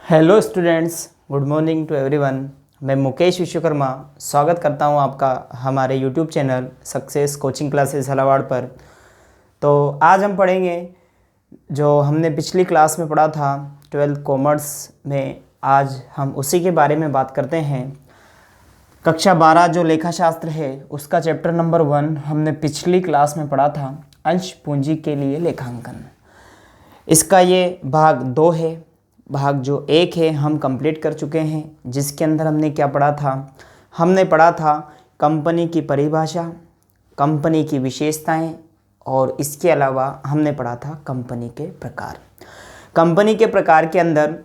Hello students, good morning to everyone. मैं मुकेश विश्वकर्मा स्वागत करता हूं आपका हमारे YouTube channel success coaching classes Jhalawar पर। तो आज हम पढ़ेंगे जो हमने पिछली क्लास में पढ़ा था 12th कॉमर्स में। आज हम उसी के बारे में बात करते हैं। कक्षा 12 जो लेखाशास्त्र है उसका चैप्टर नंबर 1 हमने पिछली क्लास में पढ़ा था, अंश पूंजी के लिए लेखांकन। इसका ये भाग 2 है। भाग जो 1 है हम कंप्लीट कर चुके हैं, जिसके अंदर हमने क्या पढ़ा था। हमने पढ़ा था कंपनी की परिभाषा, कंपनी की विशेषताएं और इसके अलावा हमने पढ़ा था कंपनी के प्रकार। कंपनी के प्रकार के अंदर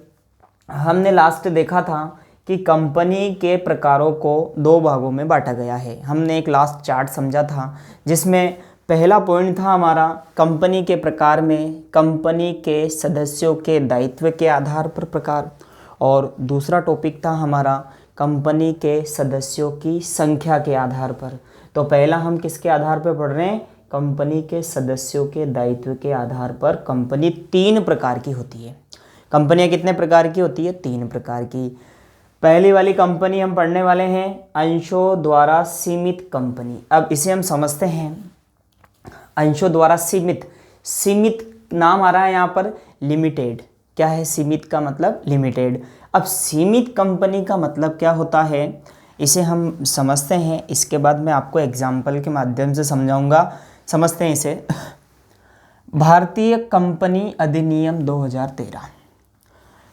हमने लास्ट देखा था कि कंपनी के प्रकारों को 2 भागों में बांटा गया है। हमने एक लास्ट चार्ट समझा था जिसमें पहला पॉइंट था हमारा कंपनी के प्रकार में कंपनी के सदस्यों के दायित्व के आधार पर प्रकार, और दूसरा टॉपिक था हमारा कंपनी के सदस्यों की संख्या के आधार पर। तो पहला हम किसके आधार पर पढ़ रहे हैं? कंपनी के सदस्यों के दायित्व के आधार पर कंपनी 3 प्रकार की होती है। कंपनियां कितने प्रकार की होती है? 3 प्रकार की। पहली वाली कंपनी हम पढ़ने वाले हैं अंशों द्वारा सीमित कंपनी। अब इसे हम समझते हैं। अंशों द्वारा सीमित, सीमित नाम आ रहा है यहाँ पर लिमिटेड। क्या है सीमित का मतलब? लिमिटेड। अब सीमित कंपनी का मतलब क्या होता है इसे हम समझते हैं, इसके बाद मैं आपको एग्जाम्पल के माध्यम से समझाऊंगा। समझते हैं इसे। भारतीय कंपनी अधिनियम 2013।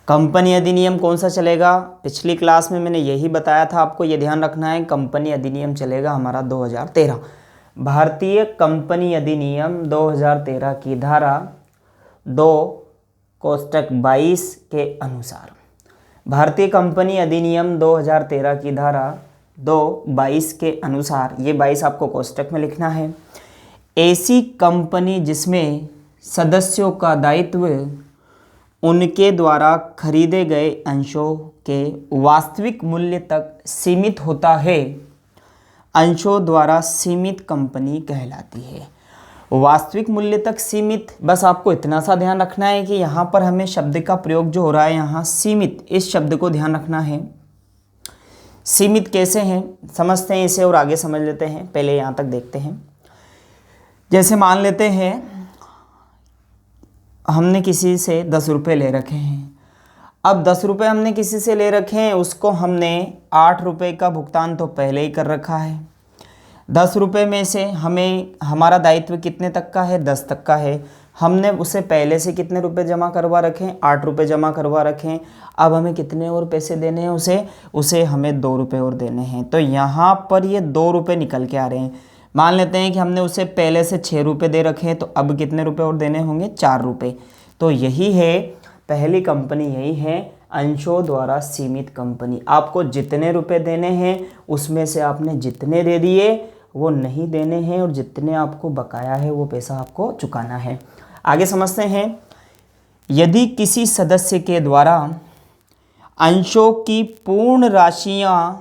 कंपनी अधिनियम कौन सा चलेगा? पिछली क्लास में मैंने यही बताया था आपको, ये ध्यान रखना है। कंपनी अधिनियम चलेगा हमारा 2013। भारतीय कंपनी अधिनियम 2013 की धारा 2 कोष्टक 22 के अनुसार, भारतीय कंपनी अधिनियम 2013 की धारा 2(22) के अनुसार, ये 22 आपको कोष्टक में लिखना है। ऐसी कंपनी जिसमें सदस्यों का दायित्व उनके द्वारा खरीदे गए अंशों के वास्तविक मूल्य तक सीमित होता है, अंशों द्वारा सीमित कंपनी कहलाती है। वास्तविक मूल्य तक सीमित, बस आपको इतना सा ध्यान रखना है कि यहाँ पर हमें शब्द का प्रयोग जो हो रहा है यहाँ सीमित, इस शब्द को ध्यान रखना है। सीमित कैसे हैं समझते हैं इसे और आगे समझ लेते हैं। पहले यहाँ तक देखते हैं। जैसे मान लेते हैं हमने किसी से 10 रुपये ले रखे हैं। अब 10 रुपये हमने किसी से ले रखे हैं, उसको हमने 8 रुपये का भुगतान तो पहले ही कर रखा है। 10 रुपये में से हमें हमारा दायित्व कितने तक का है? 10 तक का है। हमने उसे पहले से कितने रुपए जमा करवा रखें? 8 रुपये जमा करवा रखें। अब हमें कितने और पैसे देने हैं उसे हमें 2 रुपये और देने हैं। तो यहाँ पर ये 2 रुपये निकल के आ रहे हैं। मान लेते हैं कि हमने उसे पहले से 6 रुपये दे रखे हैं, तो अब कितने रुपये और देने होंगे? 4 रुपये। तो यही है पहली कंपनी, यही है अंशों द्वारा सीमित कंपनी। आपको जितने रुपए देने हैं उसमें से आपने जितने दे दिए वो नहीं देने हैं, और जितने आपको बकाया है वो पैसा आपको चुकाना है। आगे समझते हैं। यदि किसी सदस्य के द्वारा अंशों की पूर्ण राशियां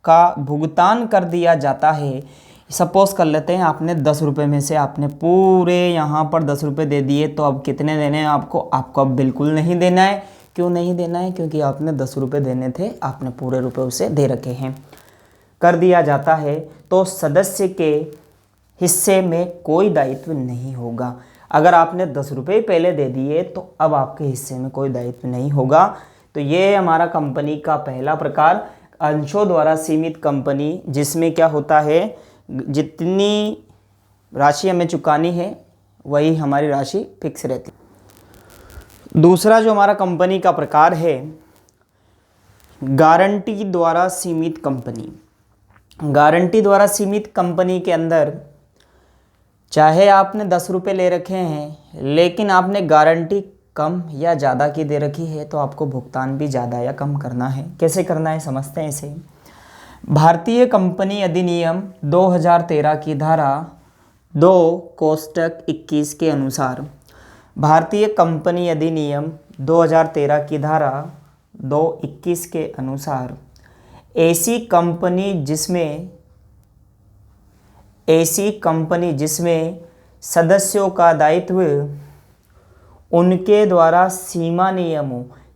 का भुगतान कर दिया जाता है, सपोज कर लेते हैं आपने 10 रुपये में से आपने पूरे यहाँ पर 10 रुपये दे दिए, तो अब कितने देने हैं आपको? आपको अब बिल्कुल नहीं देना है। क्यों नहीं देना है? क्योंकि आपने 10 रुपये देने थे, आपने पूरे रुपए उसे दे रखे हैं। कर दिया जाता है तो सदस्य के हिस्से में कोई दायित्व नहीं होगा। अगर आपने 10 रुपये पहले दे दिए तो अब आपके हिस्से में कोई दायित्व नहीं होगा। तो ये है हमारा कंपनी का पहला प्रकार, अंशों द्वारा सीमित कंपनी, जिसमें क्या होता है जितनी राशि हमें चुकानी है वही हमारी राशि फिक्स रहती है। दूसरा जो हमारा कंपनी का प्रकार है गारंटी द्वारा सीमित कंपनी। गारंटी द्वारा सीमित कंपनी के अंदर चाहे आपने 10 रुपये ले रखे हैं, लेकिन आपने गारंटी कम या ज़्यादा की दे रखी है, तो आपको भुगतान भी ज़्यादा या कम करना है। कैसे करना है समझते हैं इसे। भारतीय कंपनी अधिनियम 2013 की धारा 2 कोष्टक 21 के अनुसार, भारतीय कंपनी अधिनियम 2013 की धारा 2(21) के अनुसार ऐसी कंपनी जिसमें सदस्यों का दायित्व उनके द्वारा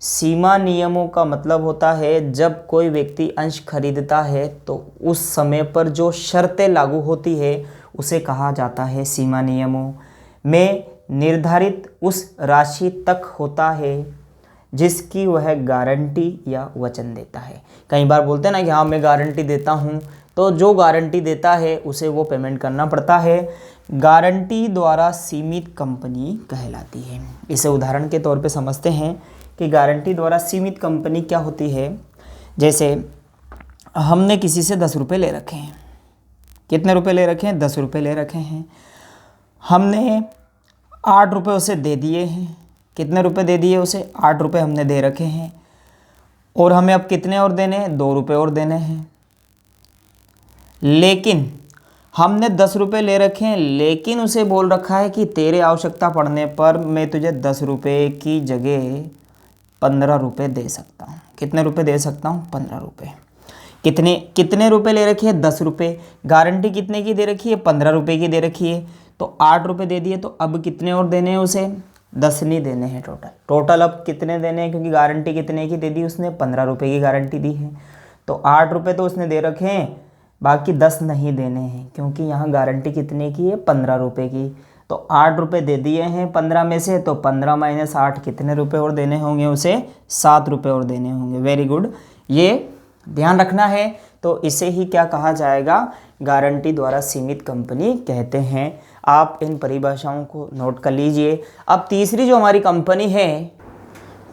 सीमा नियमों का मतलब होता है जब कोई व्यक्ति अंश खरीदता है तो उस समय पर जो शर्तें लागू होती है उसे कहा जाता है सीमा नियमों में निर्धारित उस राशि तक होता है जिसकी वह गारंटी या वचन देता है। कई बार बोलते हैं ना कि हाँ मैं गारंटी देता हूँ, तो जो गारंटी देता है उसे वो पेमेंट करना पड़ता है। गारंटी द्वारा सीमित कंपनी कहलाती है। इसे उदाहरण के तौर पे समझते हैं कि गारंटी द्वारा सीमित कंपनी क्या होती है। जैसे हमने किसी से 10 रुपये ले रखे हैं। कितने रुपए ले रखे हैं? 10 रुपये ले रखे हैं। हमने 8 रुपये उसे दे दिए हैं। कितने रुपए दे दिए उसे? 8 रुपये हमने दे रखे हैं। और हमें अब कितने और देने हैं? 2 रुपये और देने हैं। लेकिन हमने 10 रुपये ले रखे हैं, लेकिन उसे बोल रखा है कि तेरे आवश्यकता पड़ने पर मैं तुझे 10 रुपये की जगह 15 रुपये दे सकता हूँ। कितने रुपये दे सकता हूँ? 15 रुपये। कितने रुपये ले रखी है? 10 रुपये। गारंटी कितने की दे रखी है? 15 रुपये की दे रखी है। तो 8 रुपये दे दिए, तो अब कितने और देने हैं उसे? 10 नहीं देने हैं टोटल अब कितने देने हैं, क्योंकि गारंटी कितने की दे दी उसने? 15 रुपये की गारंटी दी है। तो 8 रुपये तो उसने दे रखे हैं, बाकी 10 नहीं देने हैं, क्योंकि यहाँ गारंटी कितने की है? 15 रुपये की। तो 8 रुपये दे दिए हैं 15 में से, तो 15 माइनस 8 कितने रुपये और देने होंगे उसे? 7 रुपये और देने होंगे। वेरी गुड, ये ध्यान रखना है। तो इसे ही क्या कहा जाएगा? गारंटी द्वारा सीमित कंपनी कहते हैं। आप इन परिभाषाओं को नोट कर लीजिए। अब तीसरी जो हमारी कंपनी है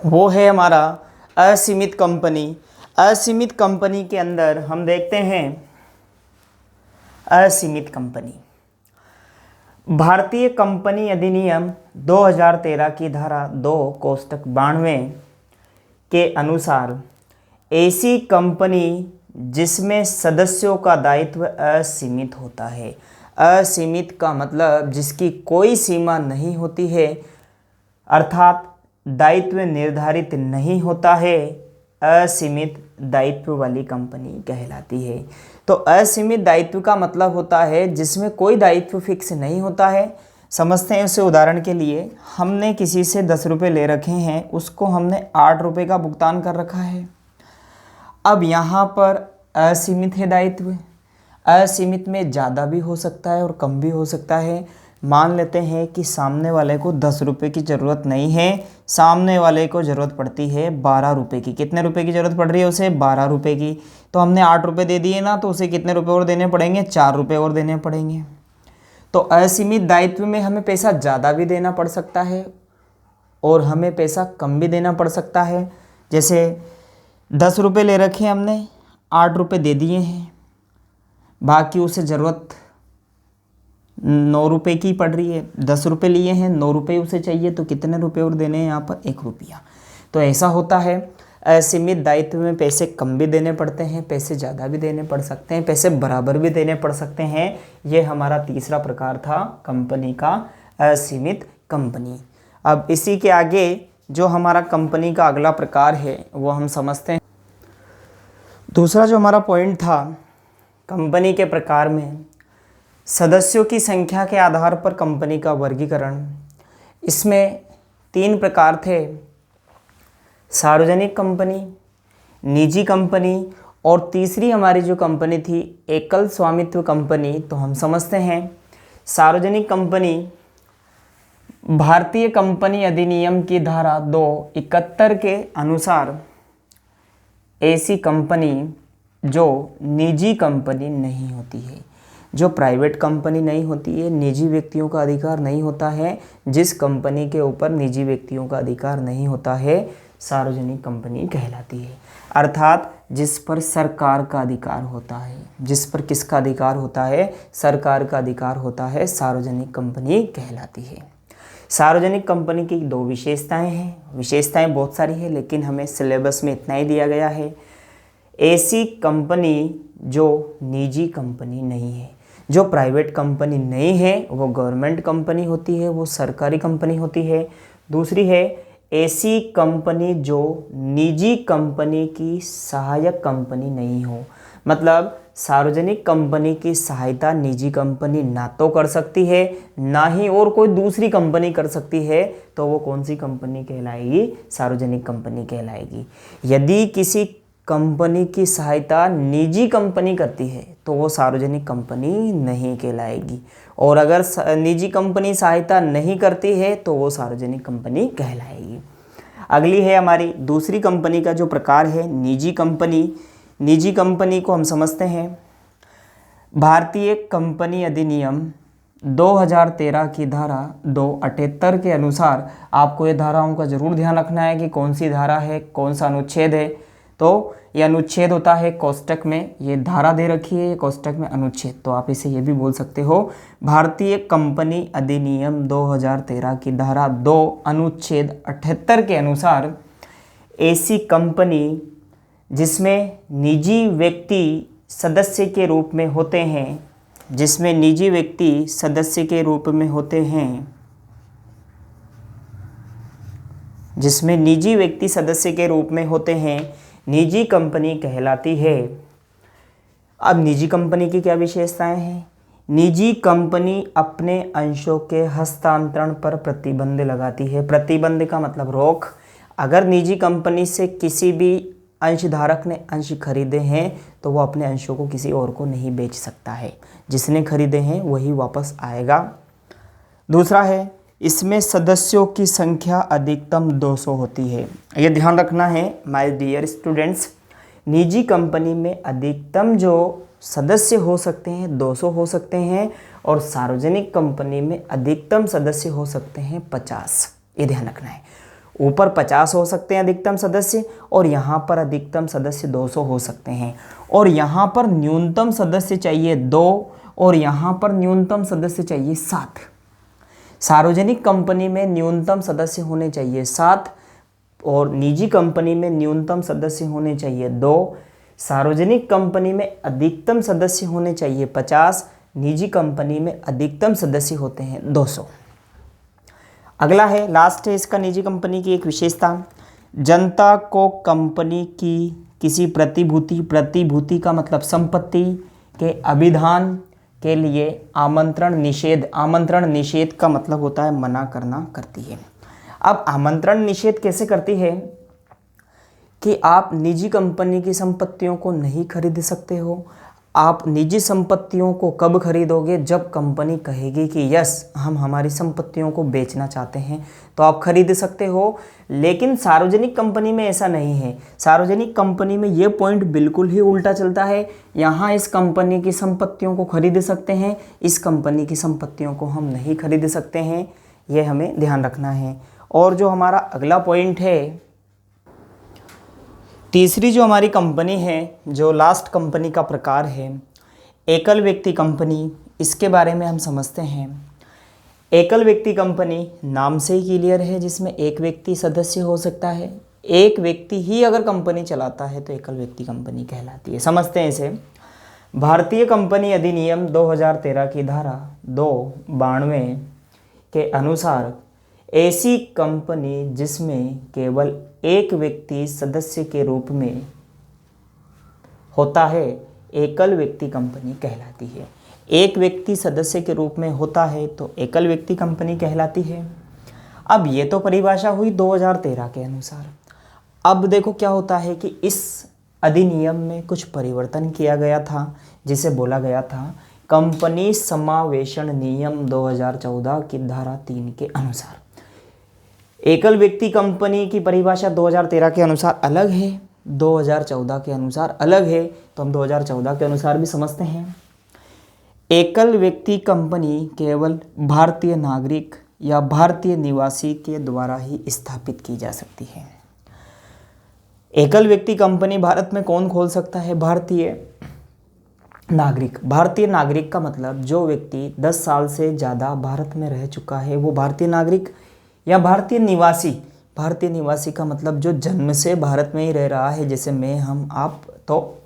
वो है हमारा असीमित कंपनी। असीमित कंपनी के अंदर हम देखते हैं असीमित कंपनी। भारतीय कंपनी अधिनियम 2013 की धारा 2 कोष्टक 92 के अनुसार ऐसी कंपनी जिसमें सदस्यों का दायित्व असीमित होता है। असीमित का मतलब जिसकी कोई सीमा नहीं होती है, अर्थात दायित्व निर्धारित नहीं होता है, असीमित दायित्व वाली कंपनी कहलाती है। तो असीमित दायित्व का मतलब होता है जिसमें कोई दायित्व फिक्स नहीं होता है। समझते हैं उसे उदाहरण के लिए। हमने किसी से 10 रुपये ले रखे हैं, उसको हमने 8 रुपये का भुगतान कर रखा है। अब यहाँ पर असीमित है दायित्व। असीमित में ज़्यादा भी हो सकता है और कम भी हो सकता है। मान लेते हैं कि सामने वाले को 10 रुपये की ज़रूरत नहीं है, सामने वाले को ज़रूरत पड़ती है 12 रुपये की। कितने रुपए की ज़रूरत पड़ रही है उसे? 12 रुपये की। तो हमने 8 रुपये दे दिए ना, तो उसे कितने रुपये और देने पड़ेंगे? 4 रुपये और देने पड़ेंगे। तो असीमित दायित्व में हमें पैसा ज़्यादा भी देना पड़ सकता है और हमें पैसा कम भी देना पड़ सकता है। जैसे 10 रुपये ले रखे हैं हमने, 8 रुपये दे दिए हैं, बाकी उसे ज़रूरत 9 रुपये की पड़ रही है। 10 रुपये लिए हैं, 9 रुपये उसे चाहिए, तो कितने रुपये और देने हैं यहाँ पर? 1 रुपया। तो ऐसा होता है। असीमित दायित्व में पैसे कम भी देने पड़ते हैं, पैसे ज़्यादा भी देने पड़ सकते हैं, पैसे बराबर भी देने पड़ सकते हैं। ये हमारा तीसरा प्रकार था कंपनी का, असीमित कंपनी। अब इसी के आगे जो हमारा कंपनी का अगला प्रकार है वो हम समझते हैं। दूसरा जो हमारा पॉइंट था कंपनी के प्रकार में, सदस्यों की संख्या के आधार पर कंपनी का वर्गीकरण। इसमें 3 प्रकार थे: सार्वजनिक कंपनी, निजी कंपनी और तीसरी हमारी जो कंपनी थी एकल स्वामित्व कंपनी। तो हम समझते हैं सार्वजनिक कंपनी भारतीय कंपनी अधिनियम की धारा 271 के अनुसार ऐसी कंपनी जो निजी कंपनी नहीं होती है, जो प्राइवेट कंपनी नहीं होती है, निजी व्यक्तियों का अधिकार नहीं होता है, जिस कंपनी के ऊपर निजी व्यक्तियों का अधिकार नहीं होता है, सार्वजनिक कंपनी कहलाती है। अर्थात जिस पर सरकार का अधिकार होता है। जिस पर किसका अधिकार होता है? सरकार का अधिकार होता है, सार्वजनिक कंपनी कहलाती है। सार्वजनिक कंपनी की 2 विशेषताएं हैं। विशेषताएं बहुत सारी है, लेकिन हमें सिलेबस में इतना ही दिया गया है। ऐसी कंपनी जो निजी कंपनी नहीं है, जो प्राइवेट कंपनी नहीं है, वो गवर्नमेंट कंपनी होती है, वो सरकारी कंपनी होती है। दूसरी है ऐसी कंपनी जो निजी कंपनी की सहायक कंपनी नहीं हो। मतलब सार्वजनिक कंपनी की सहायता निजी कंपनी ना तो कर सकती है, ना ही और कोई दूसरी कंपनी कर सकती है, तो वो कौन सी कंपनी कहलाएगी? सार्वजनिक कंपनी कहलाएगी। यदि किसी कंपनी की सहायता निजी कंपनी करती है तो वो सार्वजनिक कंपनी नहीं कहलाएगी, और अगर निजी कंपनी सहायता नहीं करती है तो वो सार्वजनिक कंपनी कहलाएगी। अगली है हमारी दूसरी कंपनी का जो प्रकार है निजी कंपनी। निजी कंपनी को हम समझते हैं, भारतीय कंपनी अधिनियम 2013 की धारा 278 के अनुसार, आपको ये धाराओं का जरूर ध्यान रखना है कि कौन सी धारा है, कौन सा अनुच्छेद है। तो ये अनुच्छेद होता है कोष्टक में, ये धारा दे रखी है, ये कोष्टक में अनुच्छेद, तो आप इसे ये भी बोल सकते हो भारतीय कंपनी अधिनियम 2013 की धारा 2 अनुच्छेद 78 के अनुसार ऐसी कंपनी जिसमें निजी व्यक्ति सदस्य के रूप में होते हैं, जिसमें निजी व्यक्ति सदस्य के रूप में होते हैं, जिसमें निजी व्यक्ति सदस्य के रूप में होते हैं, निजी कंपनी कहलाती है। अब निजी कंपनी की क्या विशेषताएं हैं? निजी कंपनी अपने अंशों के हस्तांतरण पर प्रतिबंध लगाती है। प्रतिबंध का मतलब रोक। अगर निजी कंपनी से किसी भी अंशधारक ने अंश खरीदे हैं तो वो अपने अंशों को किसी और को नहीं बेच सकता है, जिसने खरीदे हैं वही वापस आएगा। दूसरा है, इसमें सदस्यों की संख्या अधिकतम 200 होती है। ये ध्यान रखना है माय डियर स्टूडेंट्स, निजी कंपनी में अधिकतम जो सदस्य हो सकते हैं 200 हो सकते हैं, और सार्वजनिक कंपनी में अधिकतम सदस्य हो सकते हैं 50। ये ध्यान रखना है, ऊपर 50 हो सकते हैं अधिकतम सदस्य, और यहाँ पर अधिकतम सदस्य 200 हो सकते हैं, और यहाँ पर न्यूनतम सदस्य चाहिए 2, और यहाँ पर न्यूनतम सदस्य चाहिए 7। सार्वजनिक कंपनी में न्यूनतम सदस्य होने चाहिए 7, और निजी कंपनी में न्यूनतम सदस्य होने चाहिए 2। सार्वजनिक कंपनी में अधिकतम सदस्य होने चाहिए 50, निजी कंपनी में अधिकतम सदस्य होते हैं 200। अगला है, लास्ट है इसका निजी कंपनी की एक विशेषता, जनता को कंपनी की किसी प्रतिभूति का मतलब संपत्ति के अभिधान के लिए आमंत्रण निषेध का मतलब होता है मना करना करती है। अब आमंत्रण निषेध कैसे करती है कि आप निजी कंपनी की संपत्तियों को नहीं खरीद सकते हो। आप निजी संपत्तियों को कब खरीदोगे? जब कंपनी कहेगी कि यस हम हमारी संपत्तियों को बेचना चाहते हैं, तो आप खरीद सकते हो। लेकिन सार्वजनिक कंपनी में ऐसा नहीं है। सार्वजनिक कंपनी में ये पॉइंट बिल्कुल ही उल्टा चलता है। यहाँ इस कंपनी की संपत्तियों को खरीद सकते हैं, इस कंपनी की संपत्तियों को हम नहीं खरीद सकते हैं। ये हमें ध्यान रखना है। और जो हमारा अगला पॉइंट है, तीसरी जो हमारी कंपनी है, जो लास्ट कंपनी का प्रकार है, एकल व्यक्ति कंपनी, इसके बारे में हम समझते हैं। एकल व्यक्ति कंपनी नाम से ही क्लियर है, जिसमें एक व्यक्ति सदस्य हो सकता है। एक व्यक्ति ही अगर कंपनी चलाता है तो एकल व्यक्ति कंपनी कहलाती है। समझते हैं इसे। भारतीय कंपनी अधिनियम 2013 की धारा 292 के अनुसार ऐसी कंपनी जिसमें केवल एक व्यक्ति सदस्य के रूप में होता है, एकल व्यक्ति कंपनी कहलाती है। एक व्यक्ति सदस्य के रूप में होता है तो एकल व्यक्ति कंपनी कहलाती है। अब ये तो परिभाषा हुई 2013 के अनुसार। अब देखो क्या होता है कि इस अधिनियम में कुछ परिवर्तन किया गया था, जिसे बोला गया था कंपनी समावेशन नियम 2014 की धारा 3 के अनुसार। एकल व्यक्ति कंपनी की परिभाषा 2013 के अनुसार अलग है, 2014 के अनुसार अलग है, तो हम 2014 के अनुसार भी समझते हैं। एकल व्यक्ति कंपनी केवल भारतीय नागरिक या भारतीय निवासी के द्वारा ही स्थापित की जा सकती है। एकल व्यक्ति कंपनी भारत में कौन खोल सकता है? भारतीय नागरिक। भारतीय नागरिक का मतलब जो व्यक्ति 10 साल से ज़्यादा भारत में रह चुका है वो भारतीय नागरिक, या भारतीय निवासी। भारतीय निवासी का मतलब जो जन्म से भारत में ही रह रहा है, जैसे मैं, हम, आप, तो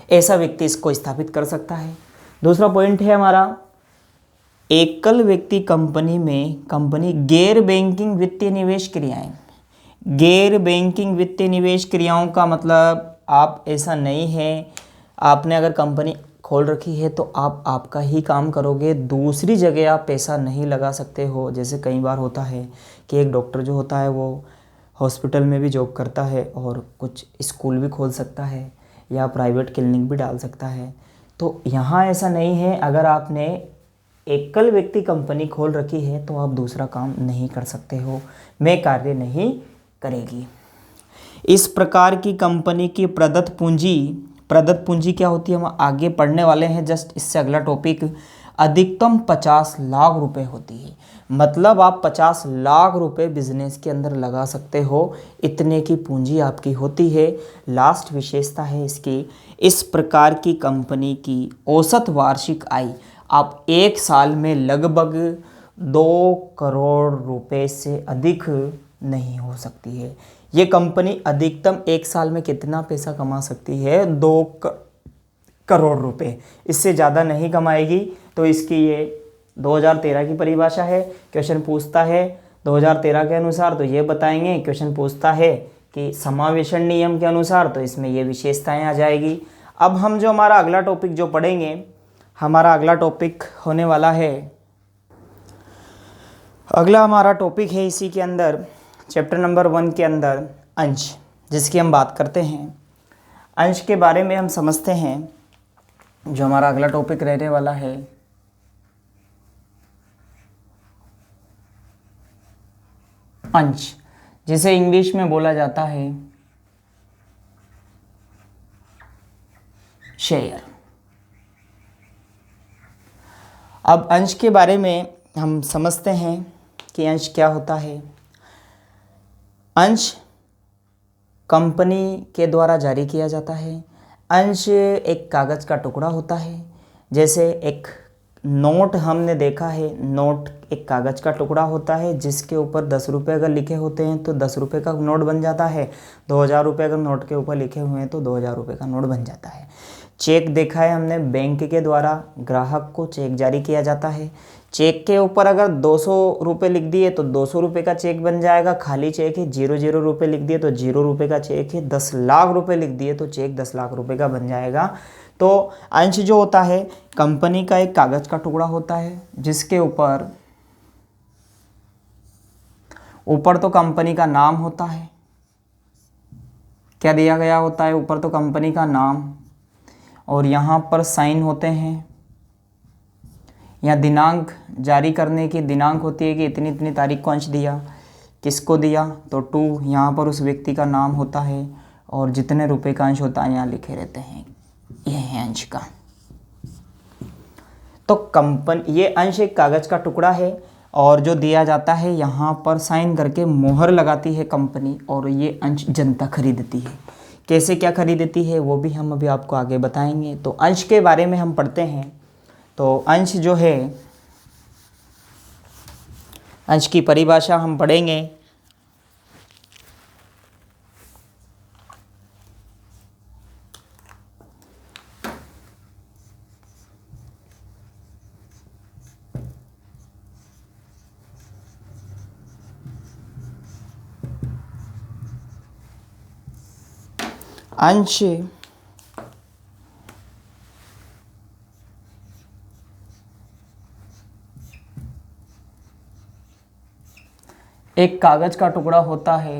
ऐसा व्यक्ति इसको स्थापित कर सकता है। दूसरा पॉइंट है हमारा, एकल व्यक्ति कंपनी में कंपनी गैर बैंकिंग वित्तीय निवेश क्रियाएं। गैर बैंकिंग वित्तीय निवेश क्रियाओं का मतलब आप ऐसा नहीं है आपने अगर कंपनी खोल रखी है तो आप आपका ही काम करोगे, दूसरी जगह आप पैसा नहीं लगा सकते हो। जैसे कई बार होता है कि एक डॉक्टर जो होता है वो हॉस्पिटल में भी जॉब करता है और कुछ स्कूल भी खोल सकता है या प्राइवेट क्लिनिक भी डाल सकता है। तो यहाँ ऐसा नहीं है, अगर आपने एकल व्यक्ति कंपनी खोल रखी है तो आप दूसरा काम नहीं कर सकते हो, मैं कार्य नहीं करेगी। इस प्रकार की कंपनी की प्रदत्त पूंजी क्या होती है, हम आगे पढ़ने वाले हैं। जस्ट इससे अगला टॉपिक, अधिकतम 50 लाख रुपए होती है। मतलब आप 50 लाख रुपए बिजनेस के अंदर लगा सकते हो, इतने की पूंजी आपकी होती है। लास्ट विशेषता है इसकी, इस प्रकार की कंपनी की औसत वार्षिक आय आप एक साल में लगभग 2 करोड़ रुपए से अधिक नहीं हो सकती है। ये कंपनी अधिकतम एक साल में कितना पैसा कमा सकती है, 2 करोड़ रुपए, इससे ज़्यादा नहीं कमाएगी। तो इसकी ये 2013 की परिभाषा है। क्वेश्चन पूछता है 2013 के अनुसार तो ये बताएंगे, क्वेश्चन पूछता है कि समावेशन नियम के अनुसार तो इसमें ये विशेषताएं आ जाएगी। अब हम जो हमारा अगला टॉपिक जो पढ़ेंगे, हमारा अगला टॉपिक होने वाला है, अगला हमारा टॉपिक है इसी के अंदर चैप्टर नंबर 1 के अंदर अंश, जिसकी हम बात करते हैं। अंश के बारे में हम समझते हैं। जो हमारा अगला टॉपिक रहने वाला है अंश, जिसे इंग्लिश में बोला जाता है शेयर। अब अंश के बारे में हम समझते हैं कि अंश क्या होता है। अंश कंपनी के द्वारा जारी किया जाता है। अंश एक कागज़ का टुकड़ा होता है। जैसे एक नोट हमने देखा है, नोट एक कागज़ का टुकड़ा होता है जिसके ऊपर 10 रुपये अगर लिखे होते हैं तो 10 रुपये का नोट बन जाता है। 2000 रुपये अगर नोट के ऊपर लिखे हुए हैं तो 2000 रुपये का नोट बन जाता है। चेक देखा है हमने, बैंक के द्वारा ग्राहक को चेक जारी किया जाता है। चेक के ऊपर अगर 200 रुपये लिख दिए तो 200 रुपये का चेक बन जाएगा, खाली चेक है। 00 रुपये लिख दिए तो 0 रुपये का चेक है। 10 लाख रुपये लिख दिए तो चेक 10 लाख रुपये का बन जाएगा। तो अंश जो होता है कंपनी का एक कागज़ का टुकड़ा होता है जिसके ऊपर तो कंपनी का नाम होता है। क्या दिया गया होता है, ऊपर तो कंपनी का नाम, और यहाँ पर साइन होते हैं। यहाँ दिनांक जारी करने की दिनांक होती है कि इतनी इतनी तारीख को अंश दिया, किसको दिया, तो 2 यहाँ पर उस व्यक्ति का नाम होता है और जितने रुपए का अंश होता है यहाँ लिखे रहते हैं, यह है अंश का। तो ये अंश एक कागज़ का टुकड़ा है और जो दिया जाता है यहाँ पर साइन करके मोहर लगाती है कंपनी, और ये अंश जनता खरीदती है। कैसे क्या खरीदती है वो भी हम अभी आपको आगे बताएंगे। तो अंश के बारे में हम पढ़ते हैं। तो अंश जो है, अंश की परिभाषा हम पढ़ेंगे। अंश एक कागज का टुकड़ा होता है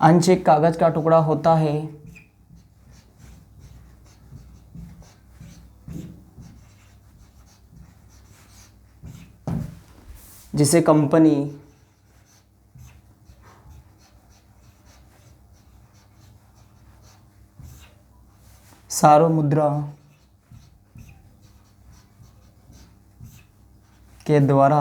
अंश एक कागज का टुकड़ा होता है जिसे कंपनी सार्वमुद्रा के द्वारा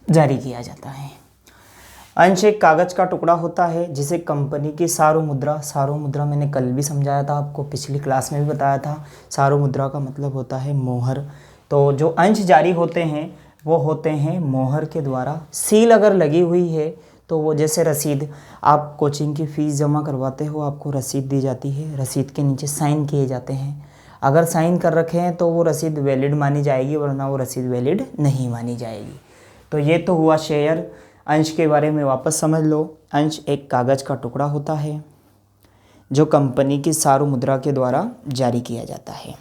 जारी किया जाता है। अंश एक कागज का टुकड़ा होता है जिसे कंपनी की सार्वमुद्रा मैंने कल भी समझाया था आपको, पिछली क्लास में भी बताया था। सार्वमुद्रा का मतलब होता है मोहर। तो जो अंश जारी होते हैं वो होते हैं मोहर के द्वारा। सील अगर लगी हुई है तो वो जैसे रसीद, आप कोचिंग की फ़ीस जमा करवाते हो, आपको रसीद दी जाती है, रसीद के नीचे साइन किए जाते हैं। अगर साइन कर रखे हैं तो वो रसीद वैलिड मानी जाएगी, वरना वो रसीद वैलिड नहीं मानी जाएगी। तो ये तो हुआ शेयर। अंश के बारे में वापस समझ लो। अंश एक कागज़ का टुकड़ा होता है जो कंपनी की सारू मुद्रा के द्वारा जारी किया जाता है।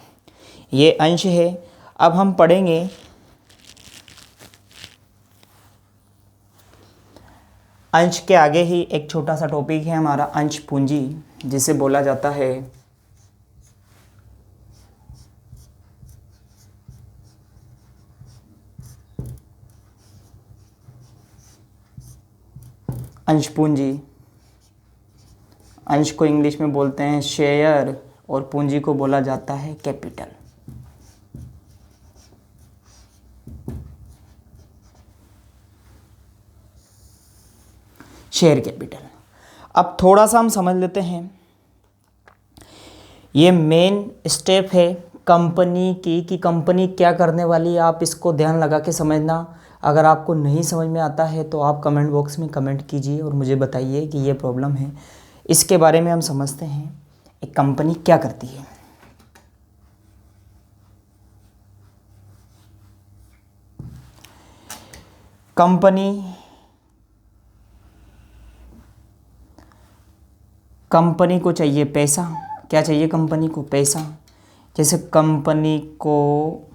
ये अंश है। अब हम पढ़ेंगे अंश के आगे ही एक छोटा सा टॉपिक है हमारा अंश पूंजी, जिसे बोला जाता है अंश पूंजी। अंश को इंग्लिश में बोलते हैं शेयर और पूंजी को बोला जाता है कैपिटल। Share capital. अब थोड़ा सा हम समझ लेते हैं। ये मेन स्टेप है कंपनी की कि कंपनी क्या करने वाली है। आप इसको ध्यान लगा के समझना। अगर आपको नहीं समझ में आता है तो आप कमेंट बॉक्स में कमेंट कीजिए और मुझे बताइए कि ये प्रॉब्लम है। इसके बारे में हम समझते हैं एक कंपनी क्या करती है। कंपनी को चाहिए पैसा। क्या चाहिए कंपनी को? पैसा। जैसे कंपनी को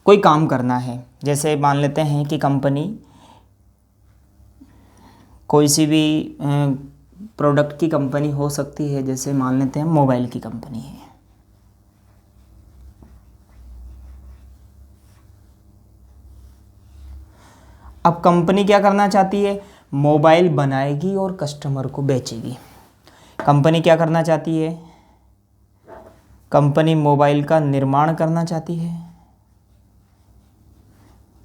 कोई काम करना है, जैसे मान लेते हैं कि कंपनी कोई सी भी प्रोडक्ट की कंपनी हो सकती है, जैसे मान लेते हैं मोबाइल की कंपनी है। अब कंपनी क्या करना चाहती है? मोबाइल बनाएगी और कस्टमर को बेचेगी। कंपनी क्या करना चाहती है? कंपनी मोबाइल का निर्माण करना चाहती है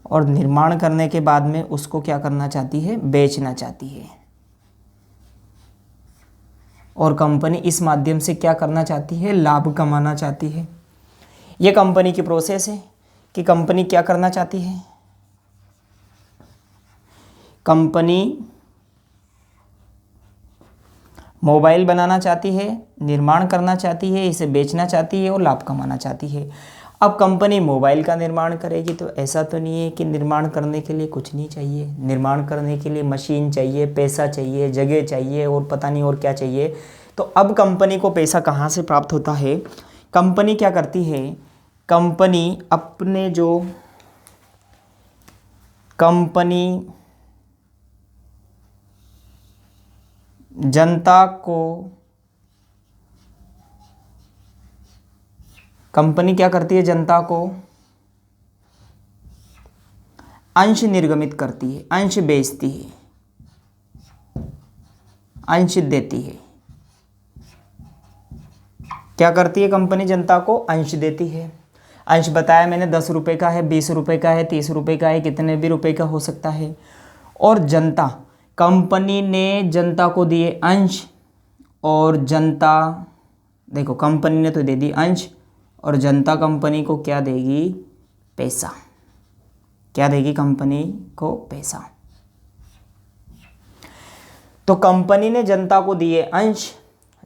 और निर्माण करने के बाद में उसको क्या करना चाहती है? बेचना चाहती है। और कंपनी इस माध्यम से क्या करना चाहती है? लाभ कमाना चाहती है। ये कंपनी की प्रोसेस है कि कंपनी क्या करना चाहती है। कंपनी मोबाइल बनाना चाहती है, निर्माण करना चाहती है, इसे बेचना चाहती है और लाभ कमाना चाहती है। अब कंपनी मोबाइल का निर्माण करेगी तो ऐसा तो नहीं है कि निर्माण करने के लिए कुछ नहीं चाहिए। निर्माण करने के लिए मशीन चाहिए, पैसा चाहिए, जगह चाहिए और पता नहीं और क्या चाहिए। तो अब कंपनी को पैसा कहाँ से प्राप्त होता है? कंपनी क्या करती है? कंपनी अपने जो कंपनी क्या करती है? जनता को अंश निर्गमित करती है, अंश बेचती है, अंश देती है। क्या करती है कंपनी? जनता को अंश देती है। अंश बताया मैंने 10 रुपये का है, 20 रुपये का है, 30 रुपये का है, कितने भी रुपये का हो सकता है। और जनता, कंपनी ने जनता को दिए अंश और जनता, देखो कंपनी ने तो दे दी अंश और जनता कंपनी को क्या देगी? पैसा। क्या देगी कंपनी को? पैसा। तो कंपनी ने जनता को दिए अंश,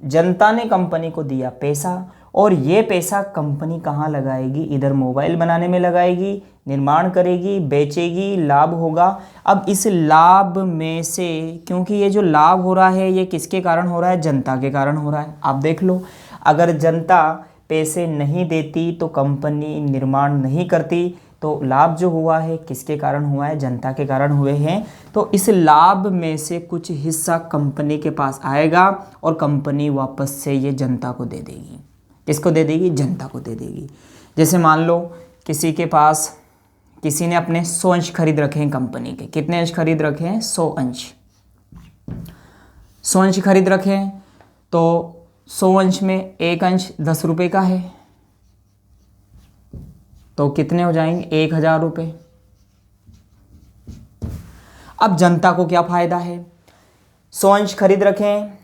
जनता ने कंपनी को दिया पैसा और ये पैसा कंपनी कहाँ लगाएगी? इधर मोबाइल बनाने में लगाएगी, निर्माण करेगी, बेचेगी, लाभ होगा। अब इस लाभ में से, क्योंकि ये जो लाभ हो रहा है ये किसके कारण हो रहा है? जनता के कारण हो रहा है। आप देख लो, अगर जनता पैसे नहीं देती तो कंपनी निर्माण नहीं करती, तो लाभ जो हुआ है किसके कारण हुआ है? जनता के कारण हुए हैं। तो इस लाभ में से कुछ हिस्सा कंपनी के पास आएगा और कंपनी वापस से ये जनता को दे देगी। किसको दे देगी? जनता को दे देगी। जैसे मान लो किसी ने अपने 100 अंश खरीद रखे हैं कंपनी के। कितने अंश खरीद रखे हैं? 100 अंश। 100 अंश खरीद रखे हैं तो 100 अंश में एक अंश 10 रुपये का है तो कितने हो जाएंगे? 1000 रुपये। अब जनता को क्या फायदा है? 100 अंश खरीद रखे हैं,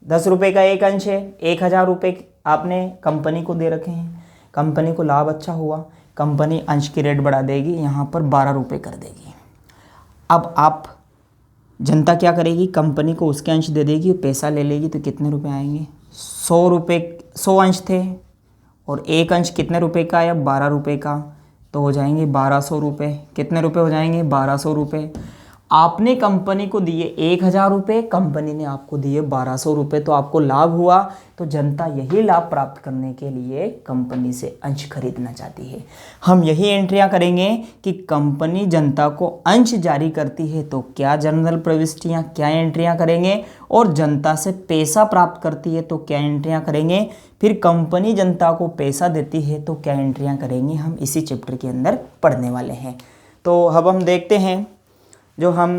10 रुपये का एक अंश है, 1000 रुपये आपने कंपनी को दे रखे हैं। कंपनी को लाभ अच्छा हुआ, कंपनी अंश की रेट बढ़ा देगी, यहाँ पर 12 रुपये कर देगी। अब आप जनता क्या करेगी, कंपनी को उसके अंश दे देगी, पैसा ले लेगी, तो कितने रुपए आएंगे, 100 रुपये। 100 अंश थे और एक अंश कितने रुपए का आया, 12 रुपये का, तो हो जाएंगे 1200 रुपये। कितने रुपए हो जाएंगे, 1200 रुपये। आपने कंपनी को दिए 1000 रुपये, कंपनी ने आपको दिए 1200 रुपये, तो आपको लाभ हुआ। तो जनता यही लाभ प्राप्त करने के लिए कंपनी से अंश खरीदना चाहती है। हम यही एंट्रियां करेंगे कि कंपनी जनता को अंश जारी करती है तो क्या जर्नल प्रविष्टियां, क्या एंट्रियां करेंगे, और जनता से पैसा प्राप्त करती है तो क्या एंट्रियां करेंगे, फिर कंपनी जनता को पैसा देती है तो क्या एंट्रियां करेंगे, हम इसी चैप्टर के अंदर पढ़ने वाले हैं। तो अब हम देखते हैं, जो हम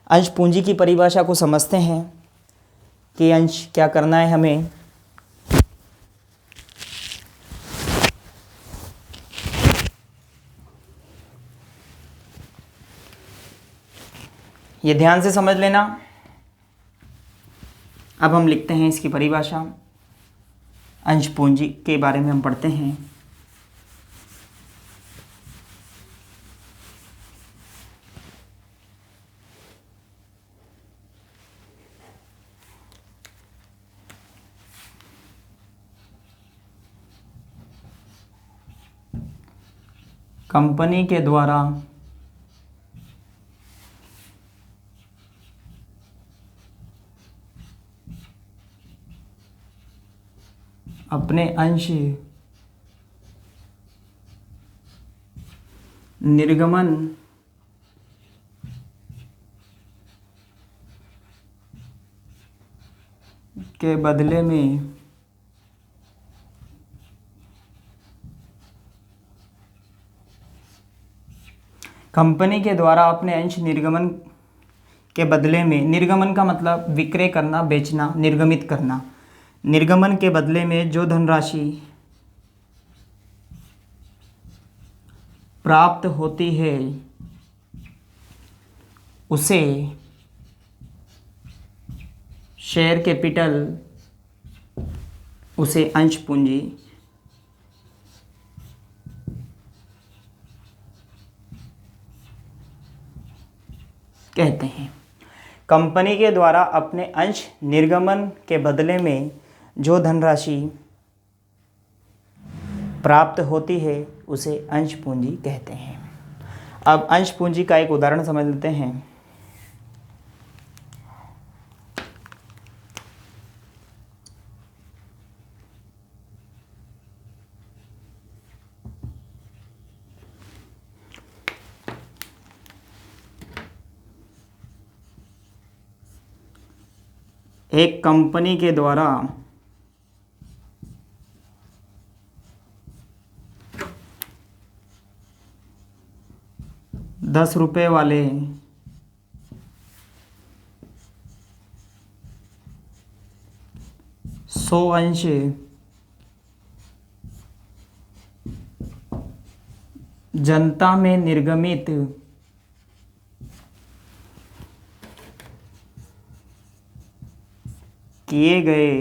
अंश पूंजी की परिभाषा को समझते हैं कि अंश क्या करना है हमें। ये ध्यान से समझ लेना। अब हम लिखते हैं इसकी परिभाषा। अंश पूंजी के बारे में हम पढ़ते हैं। कंपनी के द्वारा अपने अंश निर्गमन के बदले में कंपनी के द्वारा अपने अंश निर्गमन के बदले में, निर्गमन का मतलब विक्रय करना, बेचना, निर्गमित करना, निर्गमन के बदले में जो धनराशि प्राप्त होती है उसे शेयर कैपिटल, उसे अंश पूंजी कहते हैं। कंपनी के द्वारा अपने अंश निर्गमन के बदले में जो धनराशि प्राप्त होती है उसे अंश पूंजी कहते हैं। अब अंश पूंजी का एक उदाहरण समझ लेते हैं। एक कंपनी के द्वारा ₹10 वाले सौ अंश जनता में निर्गमित किए गए,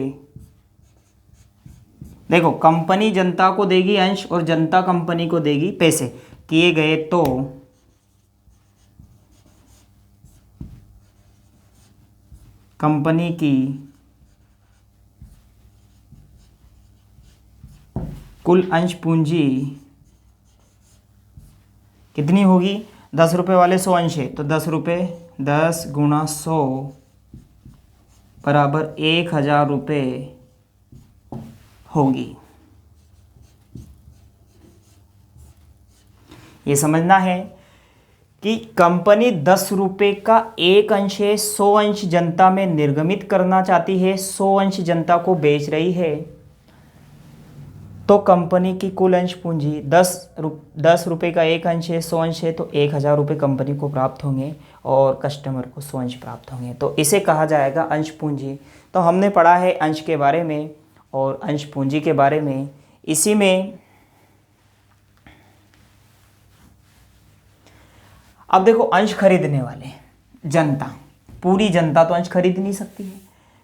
देखो कंपनी जनता को देगी अंश और जनता कंपनी को देगी पैसे, किए गए तो कंपनी की कुल अंश पूंजी कितनी होगी, ₹10 वाले 100 अंश है तो ₹10, 10 गुणा 100 बराबर 1000 रुपये होगी। ये समझना है कि कंपनी ₹10 का एक अंश है, 100 अंश जनता में निर्गमित करना चाहती है, 100 अंश जनता को बेच रही है, तो कंपनी की कुल अंश पूंजी 10 रुपये का एक अंश है, 100 अंश है, तो 1000 रुपये कंपनी को प्राप्त होंगे और कस्टमर को 100 अंश प्राप्त होंगे, तो इसे कहा जाएगा अंश पूंजी। तो हमने पढ़ा है अंश के बारे में और अंश पूंजी के बारे में। इसी में अब देखो अंश खरीदने वाले जनता, पूरी जनता तो अंश खरीद नहीं सकती है,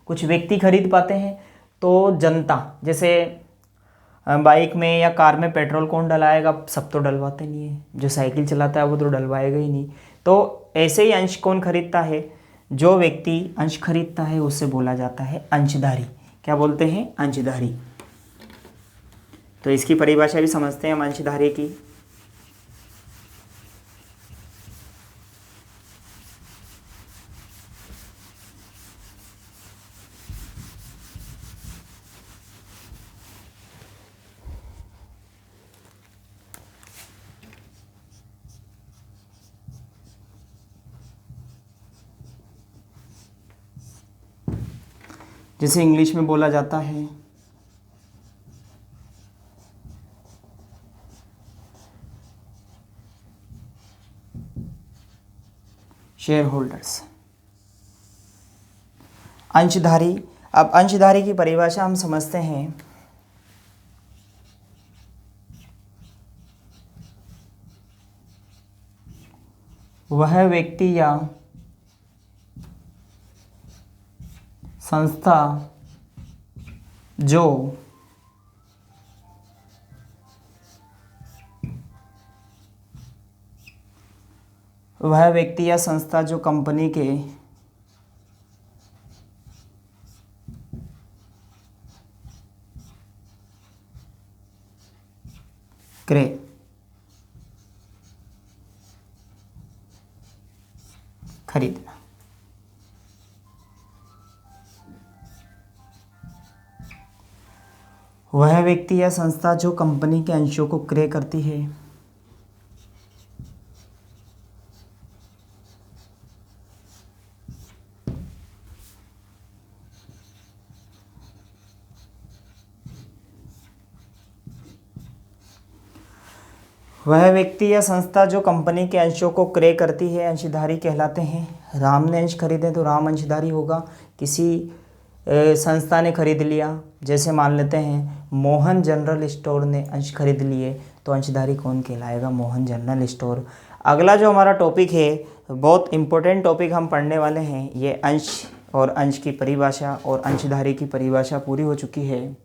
कुछ व्यक्ति खरीद पाते हैं। तो जनता, जैसे बाइक में या कार में पेट्रोल कौन डलाएगा, सब तो डलवाते नहीं है, जो साइकिल चलाता है वो तो डलवाएगा ही नहीं। तो ऐसे ही अंश कौन खरीदता है? जो व्यक्ति अंश खरीदता है उसे बोला जाता है अंशधारी। क्या बोलते हैं? अंशधारी। तो इसकी परिभाषा भी समझते हैं हम अंशधारी की। जिसे इंग्लिश में बोला जाता है शेयर होल्डर्स। अंशधारी। अब अंशधारी की परिभाषा हम समझते हैं। वह व्यक्ति या संस्था जो कंपनी के क्रय खरीदना। वह व्यक्ति या संस्था जो कंपनी के अंशों को क्रय करती है। वह व्यक्ति या संस्था जो कंपनी के अंशों को क्रय करती है अंशधारी कहलाते हैं। राम ने अंश खरीदे तो राम अंशधारी होगा। किसी संस्था ने खरीद लिया, जैसे मान लेते हैं मोहन जनरल स्टोर ने अंश खरीद लिए, तो अंशधारी कौन कहलाएगा? Mohan general store. अगला जो हमारा टॉपिक है, बहुत इम्पोर्टेंट टॉपिक हम पढ़ने वाले हैं, ये अंश और अंश की परिभाषा और अंशधारी की परिभाषा पूरी हो चुकी है।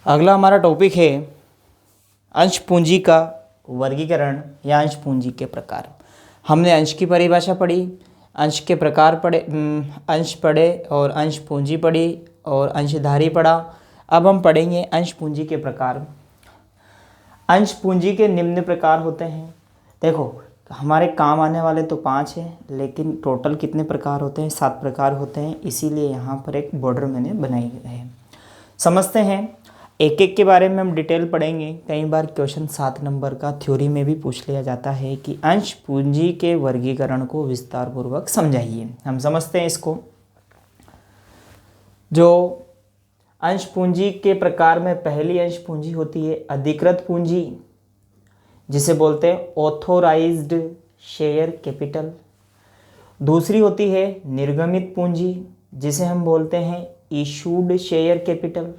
अगला हमारा टॉपिक है अंश पूंजी का वर्गीकरण या अंश पूंजी के प्रकार। हमने अंश की परिभाषा पढ़ी, अंश के प्रकार पढ़े, अंश पढ़े और अंश पूंजी पढ़ी और अंशधारी पढ़ा। अब हम पढ़ेंगे अंश पूंजी के प्रकार। अंश पूंजी के निम्न प्रकार होते हैं। देखो, हमारे काम आने वाले तो 5 हैं, लेकिन टोटल कितने प्रकार होते हैं? 7 प्रकार होते हैं। इसीलिए यहाँ पर एक बॉर्डर मैंने बनाई है। समझते हैं, एक एक के बारे में हम डिटेल पढ़ेंगे। कई बार क्वेश्चन 7 नंबर का थ्योरी में भी पूछ लिया जाता है कि अंश पूंजी के वर्गीकरण को विस्तार पूर्वक समझाइए। हम समझते हैं इसको। जो अंश पूंजी के प्रकार में पहली अंश पूंजी होती है अधिकृत पूंजी, जिसे बोलते हैं ऑथोराइज्ड शेयर कैपिटल। दूसरी होती है निर्गमित पूंजी, जिसे हम बोलते हैं इशूड शेयर कैपिटल।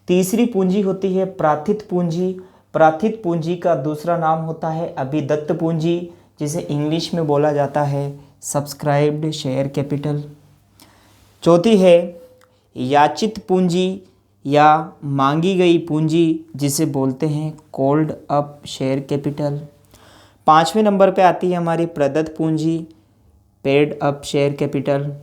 तीसरी पूंजी होती है प्राथित पूंजी। प्राथित पूंजी का दूसरा नाम होता है अभिदत्त पूंजी, जिसे इंग्लिश में बोला जाता है सब्सक्राइब्ड शेयर कैपिटल। चौथी है याचित पूंजी या मांगी गई पूंजी, जिसे बोलते हैं कॉल्ड अप शेयर कैपिटल। 5वें नंबर पे आती है हमारी प्रदत्त पूंजी, paid up share capital.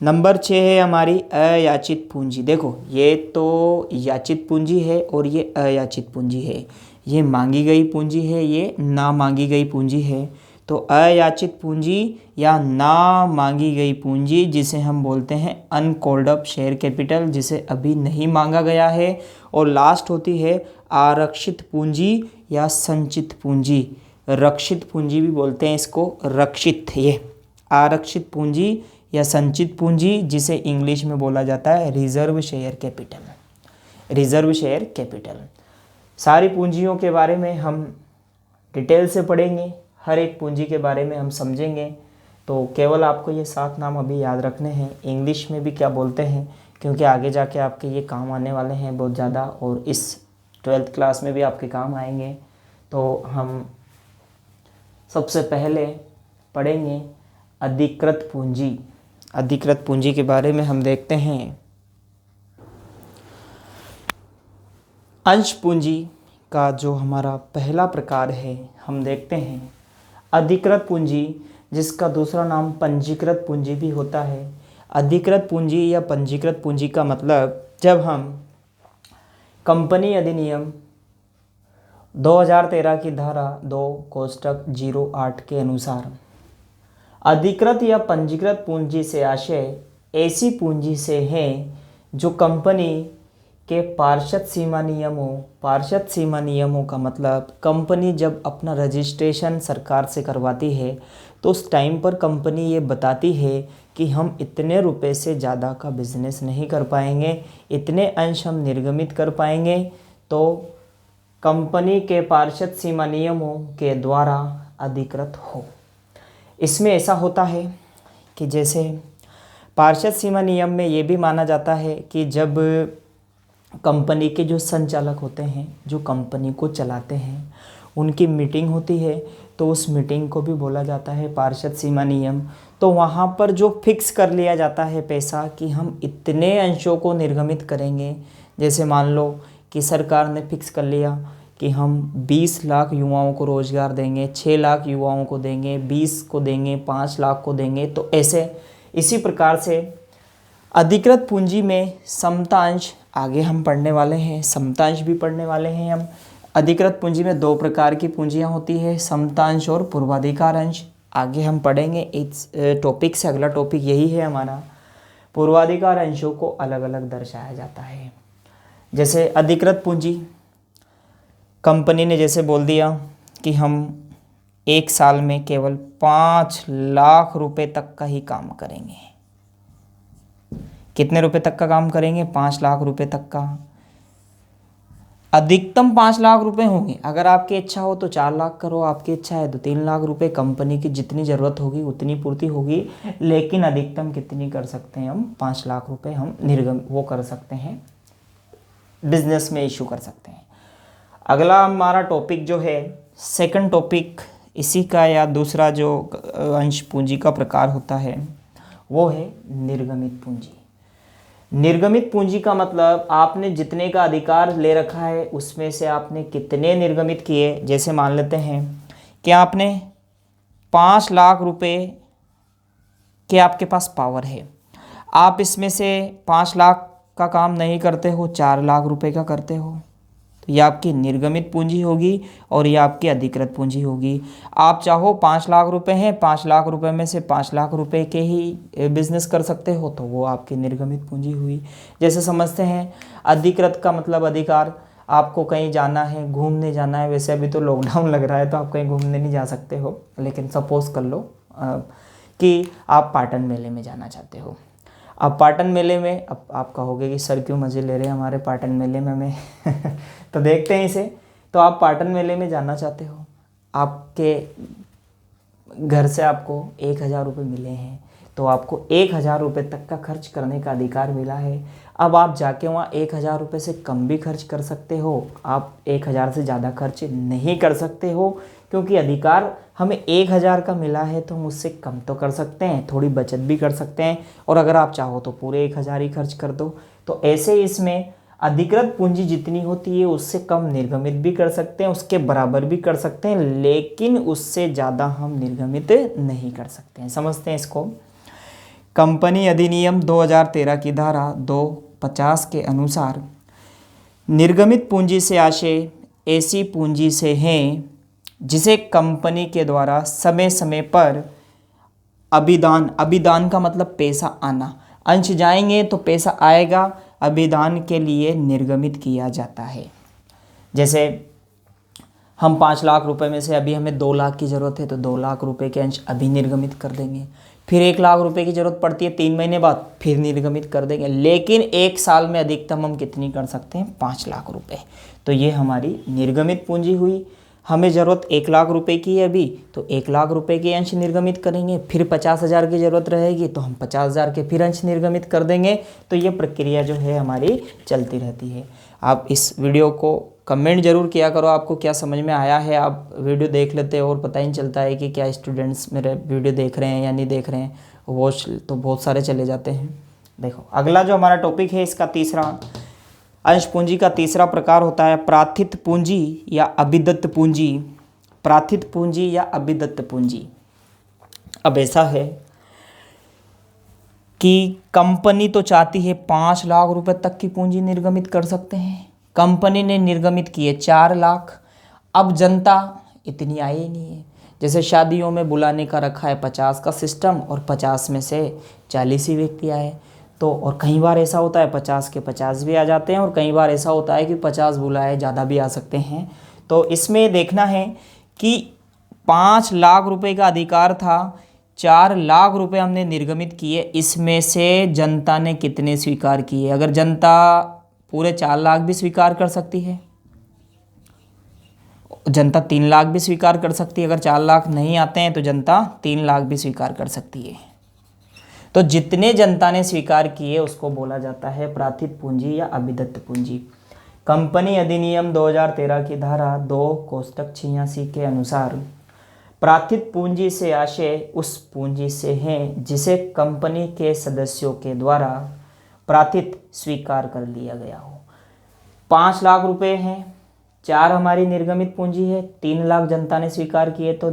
Number 6 है हमारी अयाचित पूंजी। देखो, ये तो याचित पूंजी है और ये अयाचित पूंजी है। ये मांगी गई पूंजी है, ये ना मांगी गई पूंजी है। तो अयाचित पूंजी या ना मांगी गई पूंजी, जिसे हम बोलते हैं अनकॉल्ड अप शेयर कैपिटल, जिसे अभी नहीं मांगा गया है। और लास्ट होती है आरक्षित पूंजी या संचित पूंजी। रक्षित पूंजी भी बोलते हैं इसको, रक्षित। ये आरक्षित पूंजी या संचित पूंजी, जिसे इंग्लिश में बोला जाता है reserve share capital. Reserve share capital. सारी पूंजियों के बारे में हम डिटेल से पढ़ेंगे, हर एक पूंजी के बारे में हम समझेंगे। तो केवल आपको ये 7 नाम अभी याद रखने हैं, इंग्लिश में भी क्या बोलते हैं, क्योंकि आगे जाके आपके ये काम आने वाले हैं बहुत ज़्यादा, और इस 12th क्लास में भी आपके काम आएंगे। तो हम सबसे पहले पढ़ेंगे अधिकृत पूंजी। अधिकृत पूंजी के बारे में हम देखते हैं। अंश पूंजी का जो हमारा पहला प्रकार है, हम देखते हैं अधिकृत पूंजी, जिसका दूसरा नाम पंजीकृत पूंजी भी होता है। अधिकृत पूंजी या पंजीकृत पूंजी का मतलब, जब हम कंपनी अधिनियम 2013 की धारा 2 कोष्टक 08 के अनुसार अधिकृत या पंजीकृत पूंजी से आशय ऐसी पूंजी से है जो कंपनी के पार्षद सीमा नियमों का मतलब, कंपनी जब अपना रजिस्ट्रेशन सरकार से करवाती है तो उस टाइम पर कंपनी ये बताती है कि हम इतने रुपए से ज़्यादा का बिजनेस नहीं कर पाएंगे, इतने अंश हम निर्गमित कर पाएंगे, तो कंपनी के पार्षद सीमा नियमों के द्वारा अधिकृत हो। इसमें ऐसा होता है कि जैसे पार्षद सीमा नियम में ये भी माना जाता है कि जब कंपनी के जो संचालक होते हैं, जो कंपनी को चलाते हैं, उनकी मीटिंग होती है तो उस मीटिंग को भी बोला जाता है पार्षद सीमा नियम। तो वहाँ पर जो फिक्स कर लिया जाता है पैसा कि हम इतने अंशों को निर्गमित करेंगे। जैसे मान लो कि सरकार ने फिक्स कर लिया कि हम 20 लाख युवाओं को रोज़गार देंगे, 6 लाख युवाओं को देंगे, 20 को देंगे, 5 लाख को देंगे। तो ऐसे इसी प्रकार से अधिकृत पूंजी में समतांश, आगे हम पढ़ने वाले हैं, समतांश भी पढ़ने वाले हैं हम। अधिकृत पूंजी में 2 प्रकार की पूंजियां होती है, समतांश और पूर्वाधिकार अंश। आगे हम पढ़ेंगे इस टॉपिक से, अगला टॉपिक यही है हमारा। पूर्वाधिकार अंशों को अलग अलग दर्शाया जाता है। जैसे अधिकृत पूंजी, कंपनी ने जैसे बोल दिया कि हम 1 साल में केवल 5 लाख रुपए तक का ही काम करेंगे। कितने रुपए तक का काम करेंगे? 5 लाख रुपए तक का। अधिकतम 5 लाख रुपए होंगे। अगर आपकी इच्छा हो तो 4 लाख करो, आपकी इच्छा है तो 3 लाख रुपए। कंपनी की जितनी ज़रूरत होगी उतनी पूर्ति होगी, लेकिन अधिकतम कितनी कर सकते हैं हम? 5 लाख रुपए हम वो कर सकते हैं, बिजनेस में इशू कर सकते हैं। अगला हमारा टॉपिक जो है, सेकंड टॉपिक इसी का या दूसरा जो अंश पूंजी का प्रकार होता है वो है निर्गमित पूंजी। निर्गमित पूंजी का मतलब, आपने जितने का अधिकार ले रखा है उसमें से आपने कितने निर्गमित किए। जैसे मान लेते हैं कि आपने 5 लाख रुपए के आपके पास पावर है, आप इसमें से 5 लाख का काम नहीं करते हो, 4 लाख रुपए का करते हो, तो ये आपकी निर्गमित पूंजी होगी और ये आपकी अधिकृत पूंजी होगी। आप चाहो 5 लाख रुपए हैं, 5 लाख रुपए में से 5 लाख रुपए के ही बिजनेस कर सकते हो, तो वो आपकी निर्गमित पूंजी हुई। जैसे समझते हैं अधिकृत का मतलब अधिकार, आपको कहीं जाना है, घूमने जाना है। वैसे अभी तो लॉकडाउन लग रहा है तो आप कहीं घूमने नहीं जा सकते हो, लेकिन सपोज कर लो कि आप पाटन मेले में जाना चाहते हो। अब पाटन मेले में, अब आप कहोगे कि सर क्यों मज़े ले रहे हैं हमारे पाटन मेले में मैं तो देखते हैं इसे। तो आप पाटन मेले में जाना चाहते हो, आपके घर से आपको 1000 रुपये मिले हैं, तो आपको 1000 रुपये तक का खर्च करने का अधिकार मिला है। अब आप जाके वहाँ 1000 रुपये से कम भी खर्च कर सकते हो, आप 1000 से ज़्यादा खर्च नहीं कर सकते हो, क्योंकि अधिकार हमें 1000 का मिला है तो हम उससे कम तो कर सकते हैं, थोड़ी बचत भी कर सकते हैं, और अगर आप चाहो तो पूरे 1000 ही खर्च कर दो। तो ऐसे इसमें अधिकृत पूंजी जितनी होती है उससे कम निर्गमित भी कर सकते हैं, उसके बराबर भी कर सकते हैं, लेकिन उससे ज़्यादा हम निर्गमित नहीं कर सकते हैं। समझते हैं इसको। कंपनी अधिनियम 2013 की धारा 250 के अनुसार निर्गमित पूंजी से आशय ऐसी पूंजी से है जिसे कंपनी के द्वारा समय समय पर अभिदान का मतलब पैसा आना, अंश जाएंगे तो पैसा आएगा, अभिदान के लिए निर्गमित किया जाता है। जैसे हम 5 लाख रुपए में से अभी हमें 2 लाख की ज़रूरत है तो 2 लाख रुपए के अंश अभी निर्गमित कर देंगे। फिर 1 लाख रुपए की ज़रूरत पड़ती है 3 महीने बाद, फिर निर्गमित कर देंगे। लेकिन 1 साल में अधिकतम हम कितनी कर सकते हैं? 5 लाख रुपए। तो ये हमारी निर्गमित पूंजी हुई। हमें ज़रूरत 1 लाख रुपए की है अभी, तो 1 लाख रुपए के अंश निर्गमित करेंगे। फिर 50,000 की ज़रूरत रहेगी तो हम 50,000 के फिर अंश निर्गमित कर देंगे। तो ये प्रक्रिया जो है हमारी चलती रहती है। आप इस वीडियो को कमेंट जरूर किया करो, आपको क्या समझ में आया है। आप वीडियो देख लेते हो और पता ही नहीं चलता है कि क्या स्टूडेंट्स मेरे वीडियो देख रहे हैं या नहीं देख रहे हैं, वो तो बहुत सारे चले जाते हैं। देखो अगला जो हमारा टॉपिक है इसका तीसरा, अंश पूंजी का तीसरा प्रकार होता है प्राथित पूंजी या अभिदत्त पूंजी। प्राथित पूंजी या अभिदत्त पूंजी। अब ऐसा है कि कंपनी तो चाहती है 5 लाख रुपए तक की पूंजी निर्गमित कर सकते हैं, कंपनी ने निर्गमित किए 4 लाख। अब जनता इतनी आई नहीं है, जैसे शादियों में बुलाने का रखा है 50 का सिस्टम और 50 में से 40 ही व्यक्ति आए। तो और कई बार ऐसा होता है 50 के 50 भी आ जाते हैं और कई बार ऐसा होता है कि 50 बुलाए ज़्यादा भी आ सकते हैं। तो इसमें देखना है कि 5 लाख रुपए का अधिकार था, 4 लाख रुपए हमने निर्गमित किए, इसमें से जनता ने कितने स्वीकार किए। अगर जनता पूरे 4 लाख भी स्वीकार कर सकती है, जनता 3 लाख भी स्वीकार कर सकती है, अगर 4 लाख नहीं आते हैं तो जनता 3 लाख भी स्वीकार कर सकती है। तो जितने जनता ने स्वीकार किए उसको बोला जाता है प्राथित पूंजी या अभिदत्त पूंजी। कंपनी अधिनियम 2013 की धारा 2 कोष्टक 86 के अनुसार प्राथित पूंजी से आशय उस पूंजी से है जिसे कंपनी के सदस्यों के द्वारा प्राथित स्वीकार कर लिया गया हो। 5 लाख रुपए हैं, 4 हमारी निर्गमित पूंजी है, 3 लाख जनता ने स्वीकार किए, तो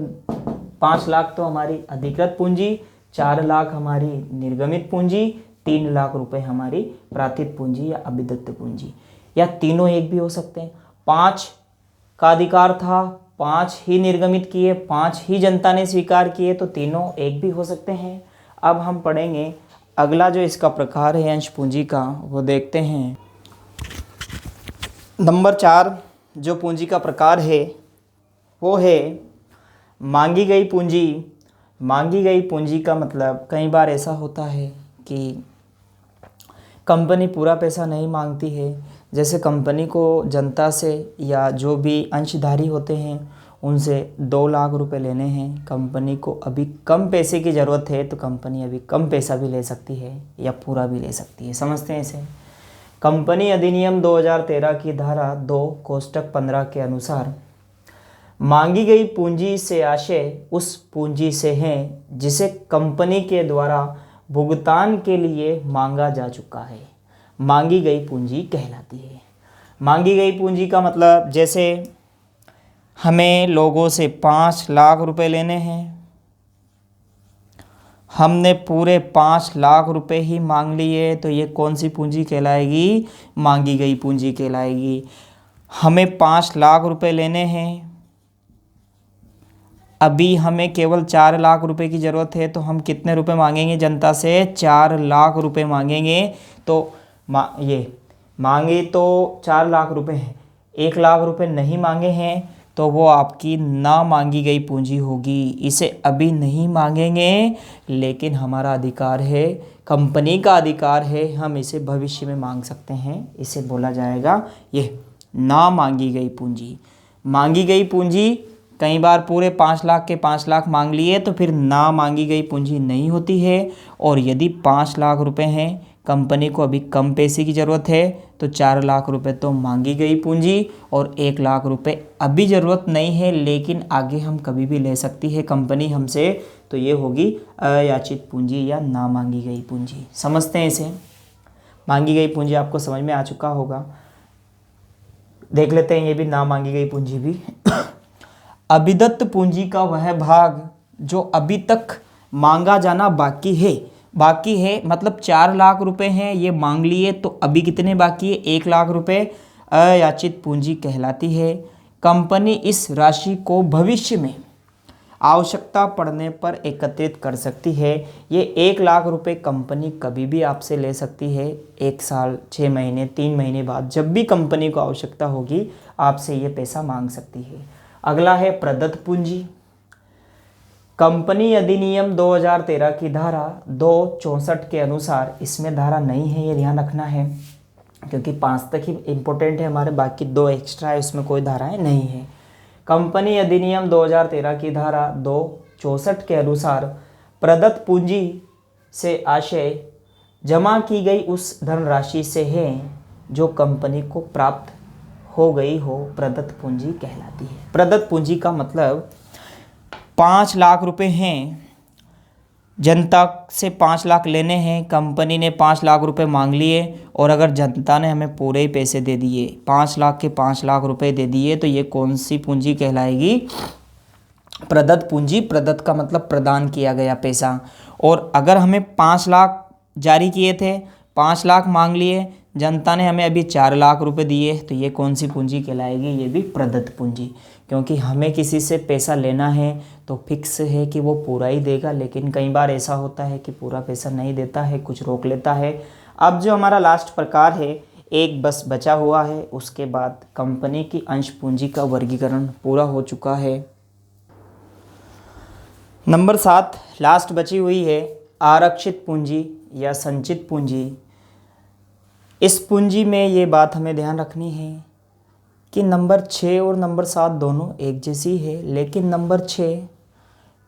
5 लाख तो हमारी अधिकृत पूंजी, 4 लाख हमारी निर्गमित पूंजी, 3 लाख रुपए हमारी प्राथित पूंजी या अभिदत्त पूंजी, या तीनों एक भी हो सकते हैं। 5 का अधिकार था, 5 ही निर्गमित किए, 5 ही जनता ने स्वीकार किए, तो तीनों एक भी हो सकते हैं। अब हम पढ़ेंगे अगला जो इसका प्रकार है अंश पूंजी का, वो देखते हैं। नंबर 4 जो पूंजी का प्रकार है वो है मांगी गई पूंजी। मांगी गई पूंजी का मतलब कई बार ऐसा होता है कि कंपनी पूरा पैसा नहीं मांगती है, जैसे कंपनी को जनता से या जो भी अंशधारी होते हैं उनसे 2 लाख रुपए लेने हैं, कंपनी को अभी कम पैसे की ज़रूरत है तो कंपनी अभी कम पैसा भी ले सकती है या पूरा भी ले सकती है। समझते हैं इसे। कंपनी अधिनियम 2013 की धारा 2 कोष्टक 15 के अनुसार मांगी गई पूंजी से आशय उस पूंजी से है जिसे कंपनी के द्वारा भुगतान के लिए मांगा जा चुका है, मांगी गई पूंजी कहलाती है। मांगी गई पूंजी का मतलब जैसे हमें लोगों से 5 लाख रुपए लेने हैं, हमने पूरे 5 लाख रुपए ही मांग लिए, तो ये कौन सी पूंजी कहलाएगी? मांगी गई पूंजी कहलाएगी। हमें 5 लाख रुपए लेने हैं, अभी हमें केवल 4 लाख रुपए की ज़रूरत है, तो हम कितने रुपए मांगेंगे जनता से? 4 लाख रुपए मांगेंगे। तो ये मांगे तो 4 लाख रुपए हैं, 1 लाख रुपए नहीं मांगे हैं, तो वो आपकी ना मांगी गई पूंजी होगी। इसे अभी नहीं मांगेंगे लेकिन हमारा अधिकार है, कंपनी का अधिकार है, हम इसे भविष्य में मांग सकते हैं, इसे बोला जाएगा ये ना मांगी गई पूंजी। मांगी गई पूंजी कई बार पूरे 5 लाख के 5 लाख मांग लिए तो फिर ना मांगी गई पूंजी नहीं होती है। और यदि 5 लाख रुपए हैं, कंपनी को अभी कम पैसे की ज़रूरत है, तो 4 लाख रुपए तो मांगी गई पूंजी और 1 लाख रुपए अभी ज़रूरत नहीं है लेकिन आगे हम कभी भी ले सकती है कंपनी हमसे, तो ये होगी अयाचित पूंजी या ना मांगी गई पूंजी। समझते हैं इसे। मांगी गई पूंजी आपको समझ में आ चुका होगा। देख लेते हैं ये भी ना मांगी गई पूंजी भी। अभिदत्त पूंजी का वह भाग जो अभी तक मांगा जाना बाकी है, मतलब 4 लाख रुपए हैं, ये मांग लिए, तो अभी कितने बाकी है? 1 लाख रुपए अयाचित पूंजी कहलाती है। कंपनी इस राशि को भविष्य में आवश्यकता पड़ने पर एकत्रित कर सकती है। ये 1 लाख रुपए कंपनी कभी भी आपसे ले सकती है, 1 साल, 6 महीने, 3 महीने बाद, जब भी कंपनी को आवश्यकता होगी आपसे ये पैसा मांग सकती है। अगला है प्रदत्त पूंजी। कंपनी अधिनियम 2013 की धारा 264 के अनुसार, इसमें धारा नहीं है ये ध्यान रखना है क्योंकि 5 तक ही इम्पोर्टेंट है हमारे, बाकी 2 एक्स्ट्रा है उसमें कोई धाराएं नहीं है। कंपनी अधिनियम 2013 की धारा 264 के अनुसार प्रदत्त पूंजी से आशय जमा की गई उस धनराशि से है जो कंपनी को प्राप्त हो गई हो, प्रदत्त पूंजी कहलाती है। प्रदत्त पूंजी का मतलब 5 लाख रुपए हैं, जनता से 5 लाख लेने हैं, कंपनी ने 5 लाख रुपए मांग लिए और अगर जनता ने हमें पूरे ही पैसे दे दिए, 5 लाख के 5 लाख रुपए दे दिए, तो ये कौन सी पूंजी कहलाएगी? प्रदत्त पूंजी। प्रदत्त का मतलब प्रदान किया गया पैसा। और अगर हमें 5 लाख जारी किए थे, 5 लाख मांग लिए, जनता ने हमें अभी 4 लाख रुपए दिए, तो ये कौन सी पूंजी कहलाएगी? ये भी प्रदत्त पूंजी। क्योंकि हमें किसी से पैसा लेना है तो फिक्स है कि वो पूरा ही देगा, लेकिन कई बार ऐसा होता है कि पूरा पैसा नहीं देता है, कुछ रोक लेता है। अब जो हमारा लास्ट प्रकार है, एक बस बचा हुआ है, उसके बाद कंपनी की अंश पूंजी का वर्गीकरण पूरा हो चुका है। नंबर 7 लास्ट बची हुई है, आरक्षित पूंजी या संचित पूंजी। इस पूंजी में ये बात हमें ध्यान रखनी है कि नंबर 6 और नंबर 7 दोनों एक जैसी है, लेकिन नंबर 6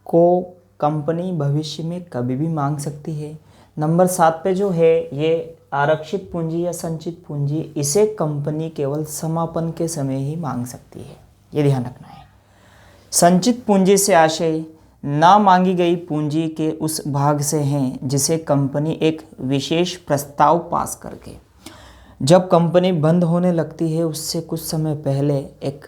को कंपनी भविष्य में कभी भी मांग सकती है। नंबर 7 पे जो है ये आरक्षित पूंजी या संचित पूंजी, इसे कंपनी केवल समापन के समय ही मांग सकती है, ये ध्यान रखना है। संचित पूंजी से आशय ना मांगी गई पूंजी के उस भाग से हैं जिसे कंपनी एक विशेष प्रस्ताव पास करके, जब कंपनी बंद होने लगती है उससे कुछ समय पहले एक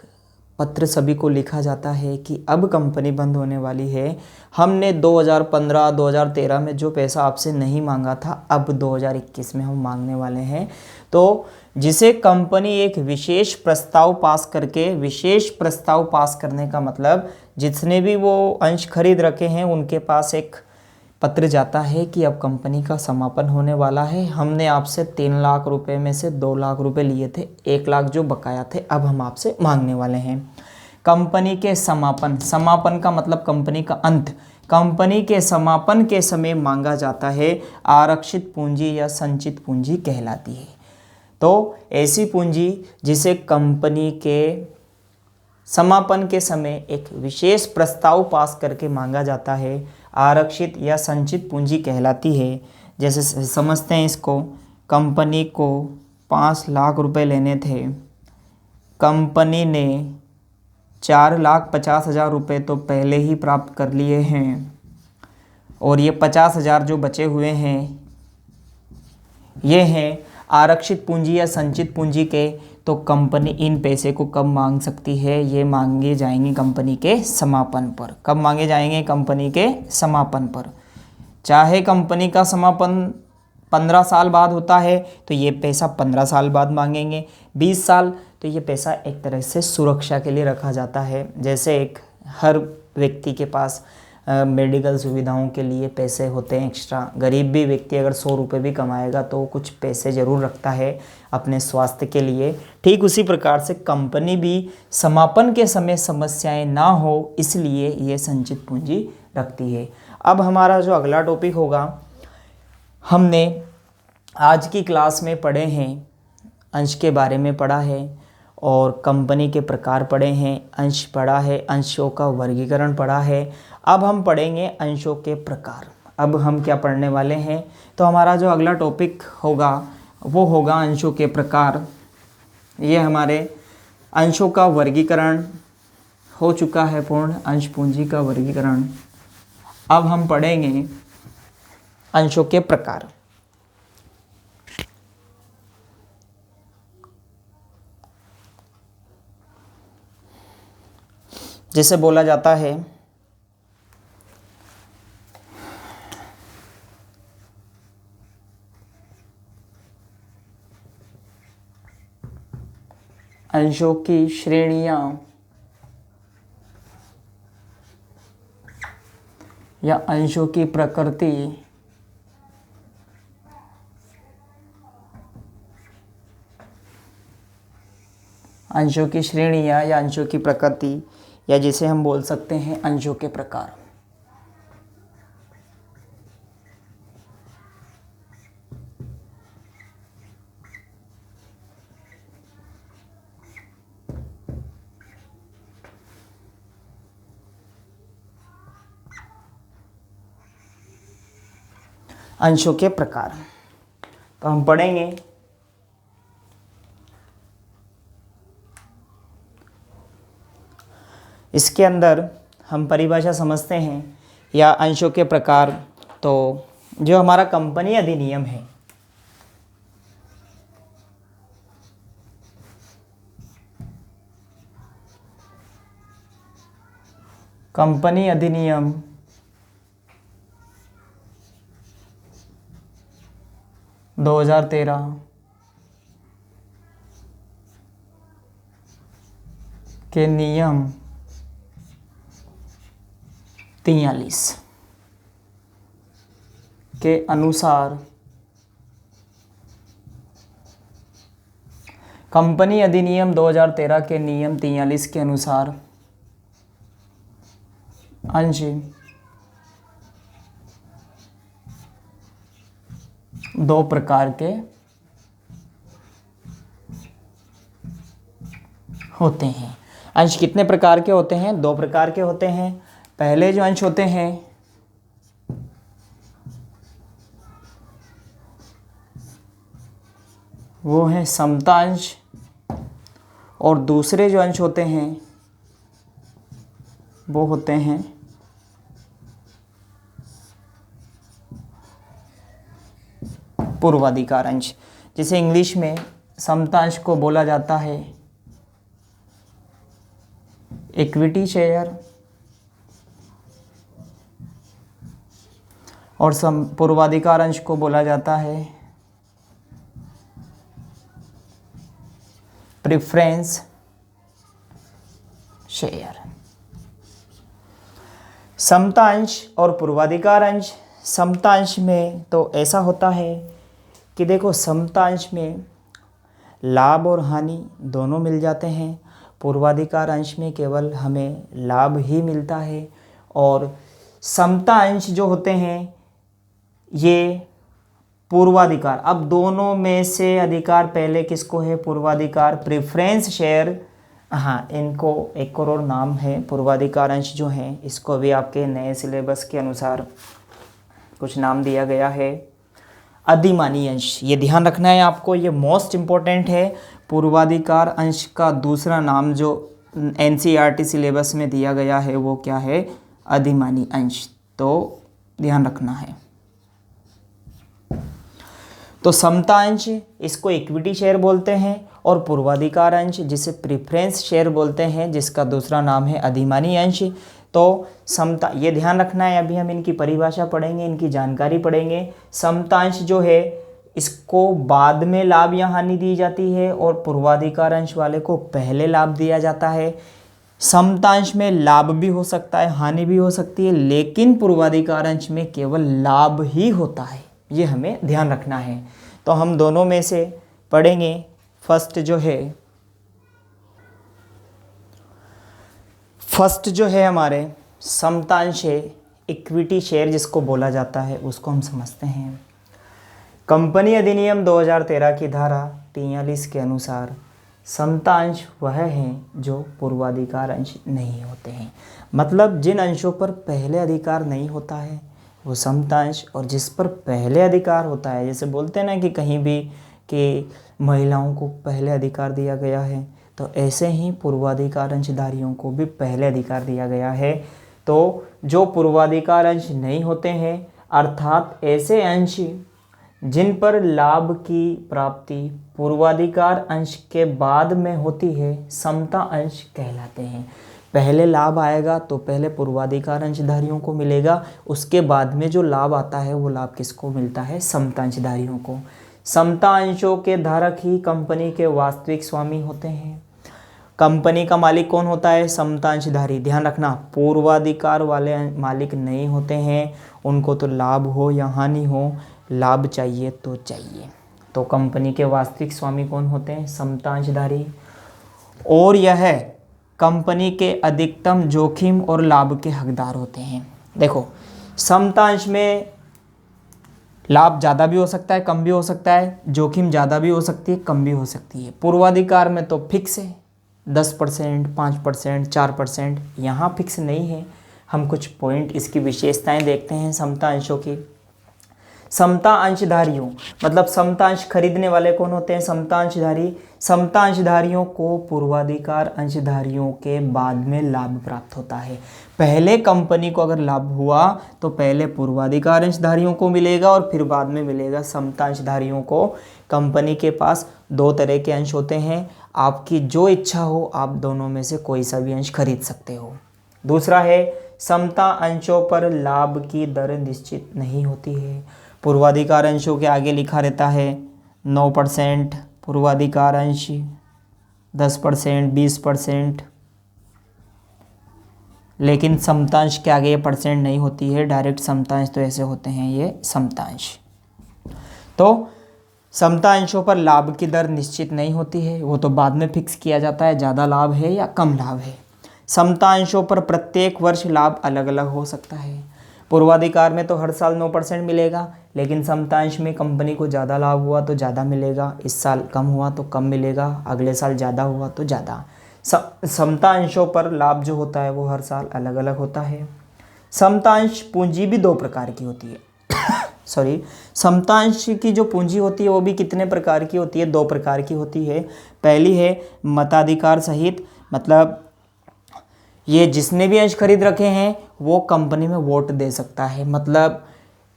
पत्र सभी को लिखा जाता है कि अब कंपनी बंद होने वाली है, हमने 2015-2013 में जो पैसा आपसे नहीं मांगा था, अब 2021 में हम मांगने वाले हैं। तो जिसे कंपनी एक विशेष प्रस्ताव पास करके, विशेष प्रस्ताव पास करने का मतलब जितने भी वो अंश खरीद रखे हैं उनके पास एक पत्र जाता है कि अब कंपनी का समापन होने वाला है, हमने आपसे 3 लाख रुपए में से 2 लाख रुपए लिए थे, 1 लाख जो बकाया थे अब हम आपसे मांगने वाले हैं। कंपनी के समापन, समापन का मतलब कंपनी का अंत, कंपनी के समापन के समय मांगा जाता है, आरक्षित पूंजी या संचित पूंजी कहलाती है। तो ऐसी पूंजी जिसे कंपनी के समापन के समय एक विशेष प्रस्ताव पास करके मांगा जाता है, आरक्षित या संचित पूंजी कहलाती है। जैसे समझते हैं इसको, कंपनी को 5 लाख रुपए लेने थे, कंपनी ने 4,50,000 रुपये तो पहले ही प्राप्त कर लिए हैं और ये 50,000 जो बचे हुए हैं ये हैं आरक्षित पूंजी या संचित पूंजी के। तो कंपनी इन पैसे को कब मांग सकती है? ये मांगे जाएंगे कंपनी के समापन पर। कब मांगे जाएंगे? कंपनी के समापन पर। चाहे कंपनी का समापन 15 साल बाद होता है तो ये पैसा 15 साल बाद मांगेंगे, 20 साल तो ये पैसा एक तरह से सुरक्षा के लिए रखा जाता है। जैसे एक हर व्यक्ति के पास मेडिकल सुविधाओं के लिए पैसे होते हैं एक्स्ट्रा, गरीब भी व्यक्ति अगर 100 रुपये भी कमाएगा तो कुछ पैसे ज़रूर रखता है अपने स्वास्थ्य के लिए। ठीक उसी प्रकार से कंपनी भी समापन के समय समस्याएं ना हो इसलिए ये संचित पूंजी रखती है। अब हमारा जो अगला टॉपिक होगा, हमने आज की क्लास में पढ़े हैं, अंश के बारे में पढ़ा है और कंपनी के प्रकार पढ़े हैं, अंश पढ़ा है, अंशों का वर्गीकरण पढ़ा है। अब हम पढ़ेंगे अंशों के प्रकार। अब हम क्या पढ़ने वाले हैं? तो हमारा जो अगला टॉपिक होगा वो होगा अंशों के प्रकार। ये हमारे अंशों का वर्गीकरण हो चुका है पूर्ण, अंश पूंजी का वर्गीकरण। अब हम पढ़ेंगे अंशों के प्रकार। जैसे बोला जाता है अंशों की श्रेणियां या अंशों की प्रकृति अंशों की श्रेणियां या अंशों की प्रकृति, या जिसे हम बोल सकते हैं अंशों के प्रकार। अंशों के प्रकार तो हम पढ़ेंगे। इसके अंदर हम परिभाषा समझते हैं या अंशों के प्रकार तो जो हमारा कंपनी अधिनियम है, कंपनी अधिनियम 2013 के नियम 43 के अनुसार कंपनी अधिनियम 2013 के नियम 43 के अनुसार अंश 2 प्रकार के होते हैं। अंश कितने प्रकार के होते हैं? 2 प्रकार के होते हैं। पहले जो अंश होते हैं वो है समता अंश, और दूसरे जो अंश होते हैं वो होते हैं पूर्वाधिकार अंश, जिसे इंग्लिश में समता अंश को बोला जाता है इक्विटी शेयर, और पूर्वाधिकार अंश को बोला जाता है प्रेफरेंस शेयर। समता अंश और पूर्वाधिकार अंश। समता अंश में तो ऐसा होता है कि देखो, समता अंश में लाभ और हानि दोनों मिल जाते हैं। पूर्वाधिकार अंश में केवल हमें लाभ ही मिलता है। और समता अंश जो होते हैं ये पूर्वाधिकार, अब दोनों में से अधिकार पहले किसको है? पूर्वाधिकार, प्रेफरेंस शेयर। हाँ, इनको एक और नाम है पूर्वाधिकार अंश जो हैं, इसको भी आपके नए सिलेबस के अनुसार कुछ नाम दिया गया है अधिमानी अंश। ये ध्यान रखना है आपको, ये मोस्ट इम्पोर्टेंट है। पूर्वाधिकार अंश का दूसरा नाम जो एनसीईआरटी सिलेबस में दिया गया है वो क्या है? अधिमानी अंश। तो ध्यान रखना है। तो समता अंश इसको इक्विटी शेयर बोलते हैं, और पूर्वाधिकार अंश जिसे प्रेफरेंस शेयर बोलते हैं, जिसका दूसरा नाम है अधिमानी अंश। तो समता, ये ध्यान रखना है, अभी हम इनकी परिभाषा पढ़ेंगे, इनकी जानकारी पढ़ेंगे। समता अंश जो है इसको बाद में लाभ या हानि दी जाती है, और पूर्वाधिकार अंश वाले को पहले लाभ दिया जाता है। समता अंश में लाभ भी हो सकता है, हानि भी हो सकती है, लेकिन पूर्वाधिकार अंश में केवल लाभ ही होता है। ये हमें ध्यान रखना है। तो हम दोनों में से पढ़ेंगे। फर्स्ट जो है हमारे समता अंश है इक्विटी शेयर जिसको बोला जाता है, उसको हम समझते हैं। कंपनी अधिनियम 2013 की धारा 43 के अनुसार समता अंश वह हैं जो पूर्वाधिकार अंश नहीं होते हैं। मतलब जिन अंशों पर पहले अधिकार नहीं होता है वो समता अंश, और जिस पर पहले अधिकार होता है, जैसे बोलते हैं ना कि कहीं भी कि महिलाओं को पहले अधिकार दिया गया है, तो ऐसे ही पूर्वाधिकार अंशधारियों को भी पहले अधिकार दिया गया है। तो जो पूर्वाधिकार अंश नहीं होते हैं, अर्थात ऐसे अंश जिन पर लाभ की प्राप्ति पूर्वाधिकार अंश के बाद में होती है, समता अंश कहलाते हैं। पहले लाभ आएगा तो पहले पूर्वाधिकार अंशधारियों को मिलेगा, उसके बाद में जो लाभ आता है वो लाभ किसको मिलता है? समता अंशधारियों को। समता अंशों के धारक ही कंपनी के वास्तविक स्वामी होते हैं। कंपनी का मालिक कौन होता है? समता अंशधारी। ध्यान रखना, पूर्वाधिकार वाले मालिक नहीं होते हैं, उनको तो लाभ हो या हानि हो, लाभ चाहिए तो चाहिए। तो कंपनी के वास्तविक स्वामी कौन होते हैं? समता अंशधारी। और यह कंपनी के अधिकतम जोखिम और लाभ के हकदार होते हैं। देखो, समता अंश में लाभ ज़्यादा भी हो सकता है, कम भी हो सकता है, जोखिम ज़्यादा भी हो सकती है, कम भी हो सकती है। पूर्वाधिकार में तो फिक्स है 10%, 5%, 4%, यहाँ फिक्स नहीं है। हम कुछ पॉइंट इसकी विशेषताएं देखते हैं समता अंशों की। समता अंशधारियों मतलब समता अंश खरीदने वाले कौन होते हैं? समता अंशधारी। समता अंशधारियों को पूर्वाधिकार अंशधारियों के बाद में लाभ प्राप्त होता है। पहले कंपनी को अगर लाभ हुआ तो पहले पूर्वाधिकार अंशधारियों को मिलेगा और फिर बाद में मिलेगा समता अंशधारियों को। कंपनी के पास दो तरह के अंश होते हैं, आपकी जो इच्छा हो आप दोनों में से कोई सा भी अंश खरीद सकते हो। दूसरा है समता अंशों पर लाभ की दर निश्चित नहीं होती है। पूर्वाधिकार अंशों के आगे लिखा रहता है 9%, पूर्वाधिकार अंश 10%, 20%, लेकिन समतांश के आगे ये परसेंट नहीं होती है, डायरेक्ट समतांश तो ऐसे होते हैं ये समतांश। तो समतांशों पर लाभ की दर निश्चित नहीं होती है, वो तो बाद में फिक्स किया जाता है, ज़्यादा लाभ है या कम लाभ है। समतांशों पर प्रत्येक वर्ष लाभ अलग अलग हो सकता है। पूर्वाधिकार में तो हर साल 9% मिलेगा, लेकिन समतांश में कंपनी को ज़्यादा लाभ हुआ तो ज़्यादा मिलेगा, इस साल कम हुआ तो कम मिलेगा, अगले साल ज़्यादा हुआ तो ज़्यादा। समतांशों पर लाभ जो होता है वो हर साल अलग अलग होता है। समतांश पूंजी भी दो प्रकार की होती है सॉरी, समतांश की जो पूंजी होती है वो भी कितने प्रकार की होती है? दो प्रकार की होती है। पहली है मताधिकार सहित, मतलब ये जिसने भी अंश खरीद रखे हैं वो कंपनी में वोट दे सकता है, मतलब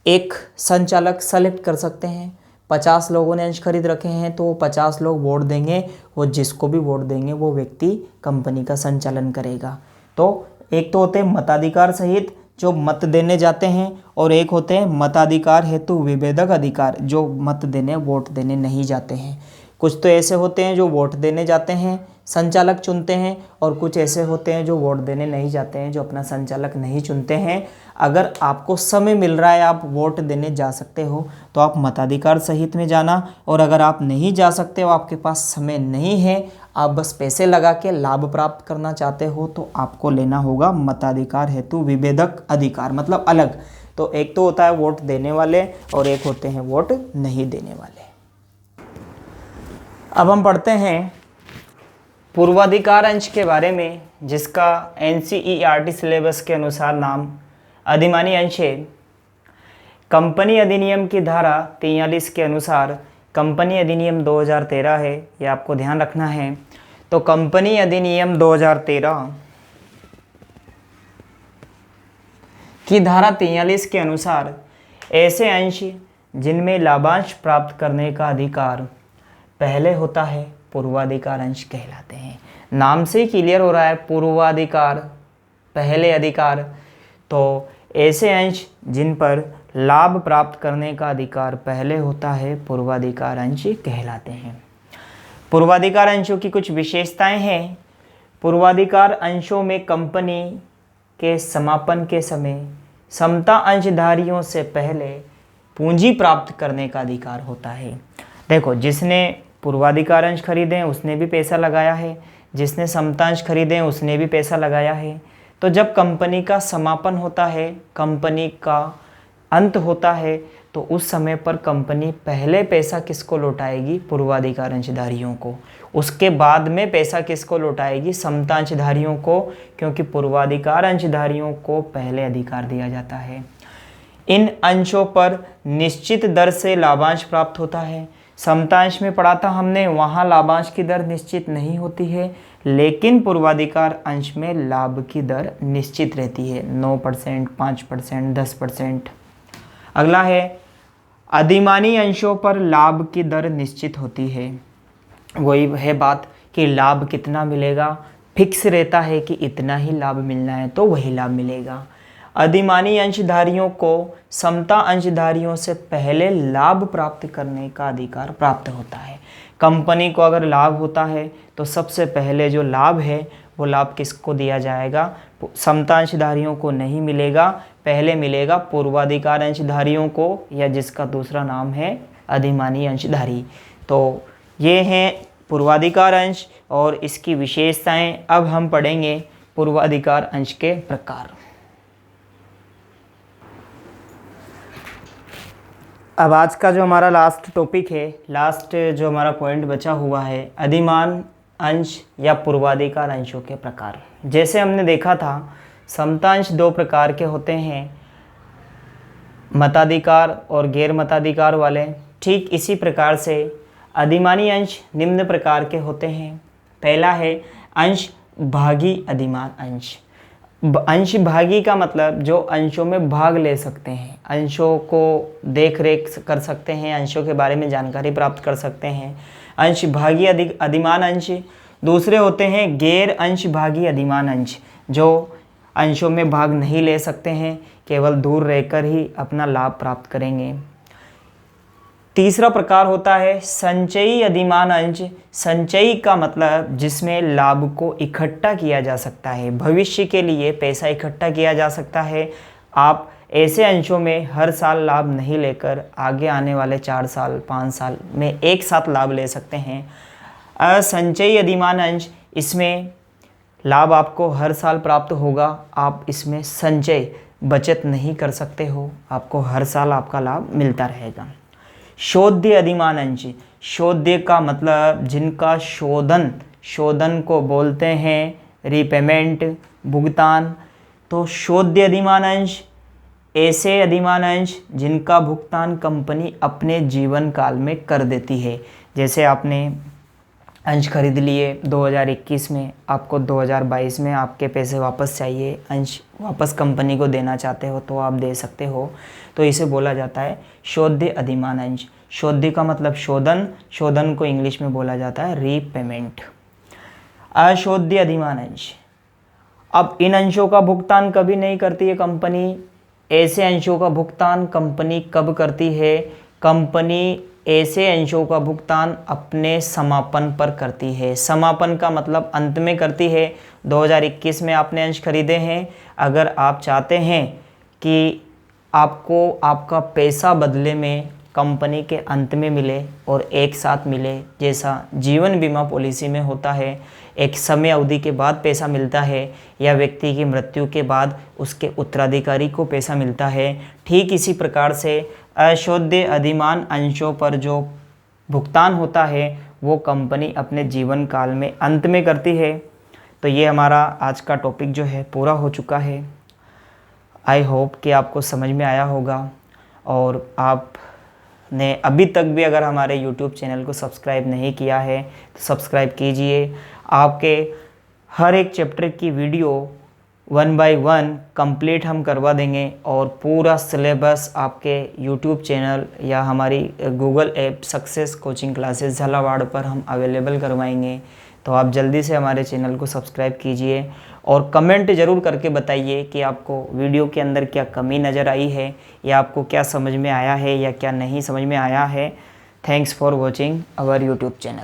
एक संचालक सेलेक्ट कर सकते हैं। 50 लोगों ने अंश खरीद रखे हैं तो 50 लोग वोट देंगे, वो जिसको भी वोट देंगे वो व्यक्ति कंपनी का संचालन करेगा। तो एक तो होते हैं मताधिकार सहित जो मत देने जाते हैं, और एक होते हैं मताधिकार हेतु विभेदक अधिकार जो मत देने वोट देने नहीं जाते हैं। कुछ तो ऐसे होते हैं जो वोट देने जाते हैं, संचालक चुनते हैं, और कुछ ऐसे होते हैं जो वोट देने नहीं जाते हैं, जो अपना संचालक नहीं चुनते हैं। अगर आपको समय मिल रहा है आप वोट देने जा सकते हो तो आप मताधिकार सहित में जाना, और अगर आप नहीं जा सकते हो, आपके पास समय नहीं है, आप बस पैसे लगा के लाभ प्राप्त करना चाहते हो, तो आपको लेना होगा मताधिकार हेतु विभेदक अधिकार, मतलब अलग। तो एक तो होता है वोट देने वाले और एक होते हैं वोट नहीं देने वाले। अब हम पढ़ते हैं पूर्वाधिकार अंश के बारे में, जिसका NCERT सिलेबस के अनुसार नाम अधिमानी अंश है। कंपनी अधिनियम की धारा 43 के अनुसार कंपनी अधिनियम 2013 है, ये आपको ध्यान रखना है। तो कंपनी अधिनियम 2013 की धारा 43 के अनुसार ऐसे अंश जिनमें लाभांश प्राप्त करने का अधिकार पहले होता है पूर्वाधिकार अंश कहलाते हैं। नाम से ही क्लियर हो रहा है, पूर्वाधिकार पहले अधिकार, तो ऐसे अंश जिन पर लाभ प्राप्त करने का अधिकार पहले होता है पूर्वाधिकार अंश कहलाते हैं। पूर्वाधिकार अंशों की कुछ विशेषताएं हैं। पूर्वाधिकार अंशों में कंपनी के समापन के समय समता अंशधारियों से पहले पूंजी प्राप्त करने का अधिकार होता है। देखो, जिसने पूर्वाधिकार अंश खरीदे हैं उसने भी पैसा लगाया है, जिसने समता अंश खरीदे हैं उसने भी पैसा लगाया है। तो जब कंपनी का समापन होता है, कंपनी का अंत होता है, तो उस समय पर कंपनी पहले पैसा किसको लौटाएगी? पूर्वाधिकार अंशधारियों को। उसके बाद में पैसा किसको लौटाएगी? समता अंशधारियों को, क्योंकि पूर्वाधिकार अंशधारियों को पहले अधिकार दिया जाता है। इन अंशों पर निश्चित दर से लाभांश प्राप्त होता है। समतांश में पढ़ा था हमने, वहाँ लाभांश की दर निश्चित नहीं होती है, लेकिन पूर्वाधिकार अंश में लाभ की दर निश्चित रहती है, 9%, 5%, 10%। अगला है अधिमानी अंशों पर लाभ की दर निश्चित होती है। वही है बात कि लाभ कितना मिलेगा, फिक्स रहता है कि इतना ही लाभ मिलना है तो वही लाभ मिलेगा। अधिमानी अंशधारियों को समता अंशधारियों से पहले लाभ प्राप्त करने का अधिकार प्राप्त होता है। कंपनी को अगर लाभ होता है तो सबसे पहले जो लाभ है वो लाभ किसको दिया जाएगा? समता अंशधारियों को नहीं मिलेगा, पहले मिलेगा पूर्वाधिकार अंशधारियों को, या जिसका दूसरा नाम है अधिमानी अंशधारी। तो ये हैं पूर्वाधिकार अंश और इसकी विशेषताएं। अब हम पढ़ेंगे पूर्वाधिकार अंश के प्रकार। अब आज का जो हमारा लास्ट टॉपिक है, लास्ट जो हमारा पॉइंट बचा हुआ है, अधिमान अंश या पूर्वाधिकार अंशों के प्रकार। जैसे हमने देखा था समता अंश दो प्रकार के होते हैं, मताधिकार और गैर मताधिकार वाले। ठीक इसी प्रकार से अधिमानी अंश निम्न प्रकार के होते हैं। पहला है अंश भागी अधिमान अंश। अंश भागी का मतलब जो अंशों में भाग ले सकते हैं, अंशों को देख रेख कर सकते हैं, अंशों के बारे में जानकारी प्राप्त कर सकते हैं, अंश भागी अधिमान अंश। दूसरे होते हैं गैर अंश भागी अधिमान अंश, जो अंशों में भाग नहीं ले सकते हैं, केवल दूर रहकर ही अपना लाभ प्राप्त करेंगे। तीसरा प्रकार होता है संचयी अधिमान अंश। संचयी का मतलब जिसमें लाभ को इकट्ठा किया जा सकता है, भविष्य के लिए पैसा इकट्ठा किया जा सकता है। आप ऐसे अंशों में हर साल लाभ नहीं लेकर आगे आने वाले 4 साल 5 साल में एक साथ लाभ ले सकते हैं। असंचयी अधिमान अंश, इसमें लाभ आपको हर साल प्राप्त होगा, आप इसमें संचय बचत नहीं कर सकते हो, आपको हर साल आपका लाभ मिलता रहेगा। शोध्य अधिमान अंश। शोध्य का मतलब जिनका शोधन को बोलते हैं रिपेमेंट, भुगतान। तो शोध्य अधिमान अंश ऐसे अधिमान अंश जिनका भुगतान कंपनी अपने जीवन काल में कर देती है। जैसे आपने अंश खरीद लिए 2021 में, आपको 2022 में आपके पैसे वापस चाहिए, अंश वापस कंपनी को देना चाहते हो तो आप दे सकते हो, तो इसे बोला जाता है शोध्य अधिमान अंश। शोध्य का मतलब शोधन को इंग्लिश में बोला जाता है रीपेमेंट। अशोध्य अधिमान अंश, अब इन अंशों का भुगतान कभी नहीं करती है कंपनी। ऐसे अंशों का भुगतान कंपनी कब करती है? कंपनी ऐसे अंशों का भुगतान अपने समापन पर करती है। समापन का मतलब अंत में करती है। 2021 में आपने अंश खरीदे हैं, अगर आप चाहते हैं कि आपको आपका पैसा बदले में कंपनी के अंत में मिले और एक साथ मिले, जैसा जीवन बीमा पॉलिसी में होता है, एक समय अवधि के बाद पैसा मिलता है या व्यक्ति की मृत्यु के बाद उसके उत्तराधिकारी को पैसा मिलता है, ठीक इसी प्रकार से अशोध्य अधिमान अंशों पर जो भुगतान होता है वो कंपनी अपने जीवन काल में अंत में करती है। तो ये हमारा आज का टॉपिक जो है पूरा हो चुका है। आई होप कि आपको समझ में आया होगा, और आपने अभी तक भी अगर हमारे YouTube चैनल को सब्सक्राइब नहीं किया है तो सब्सक्राइब कीजिए। आपके हर एक चैप्टर की वीडियो 1 बाय 1 कंप्लीट हम करवा देंगे, और पूरा सिलेबस आपके YouTube चैनल या हमारी Google app success coaching classes Jhalawar पर हम अवेलेबल करवाएंगे। तो आप जल्दी से हमारे चैनल को सब्सक्राइब कीजिए और कमेंट ज़रूर करके बताइए कि आपको वीडियो के अंदर क्या कमी नज़र आई है, या आपको क्या समझ में आया है या क्या नहीं समझ में आया है। Thanks for watching our YouTube channel.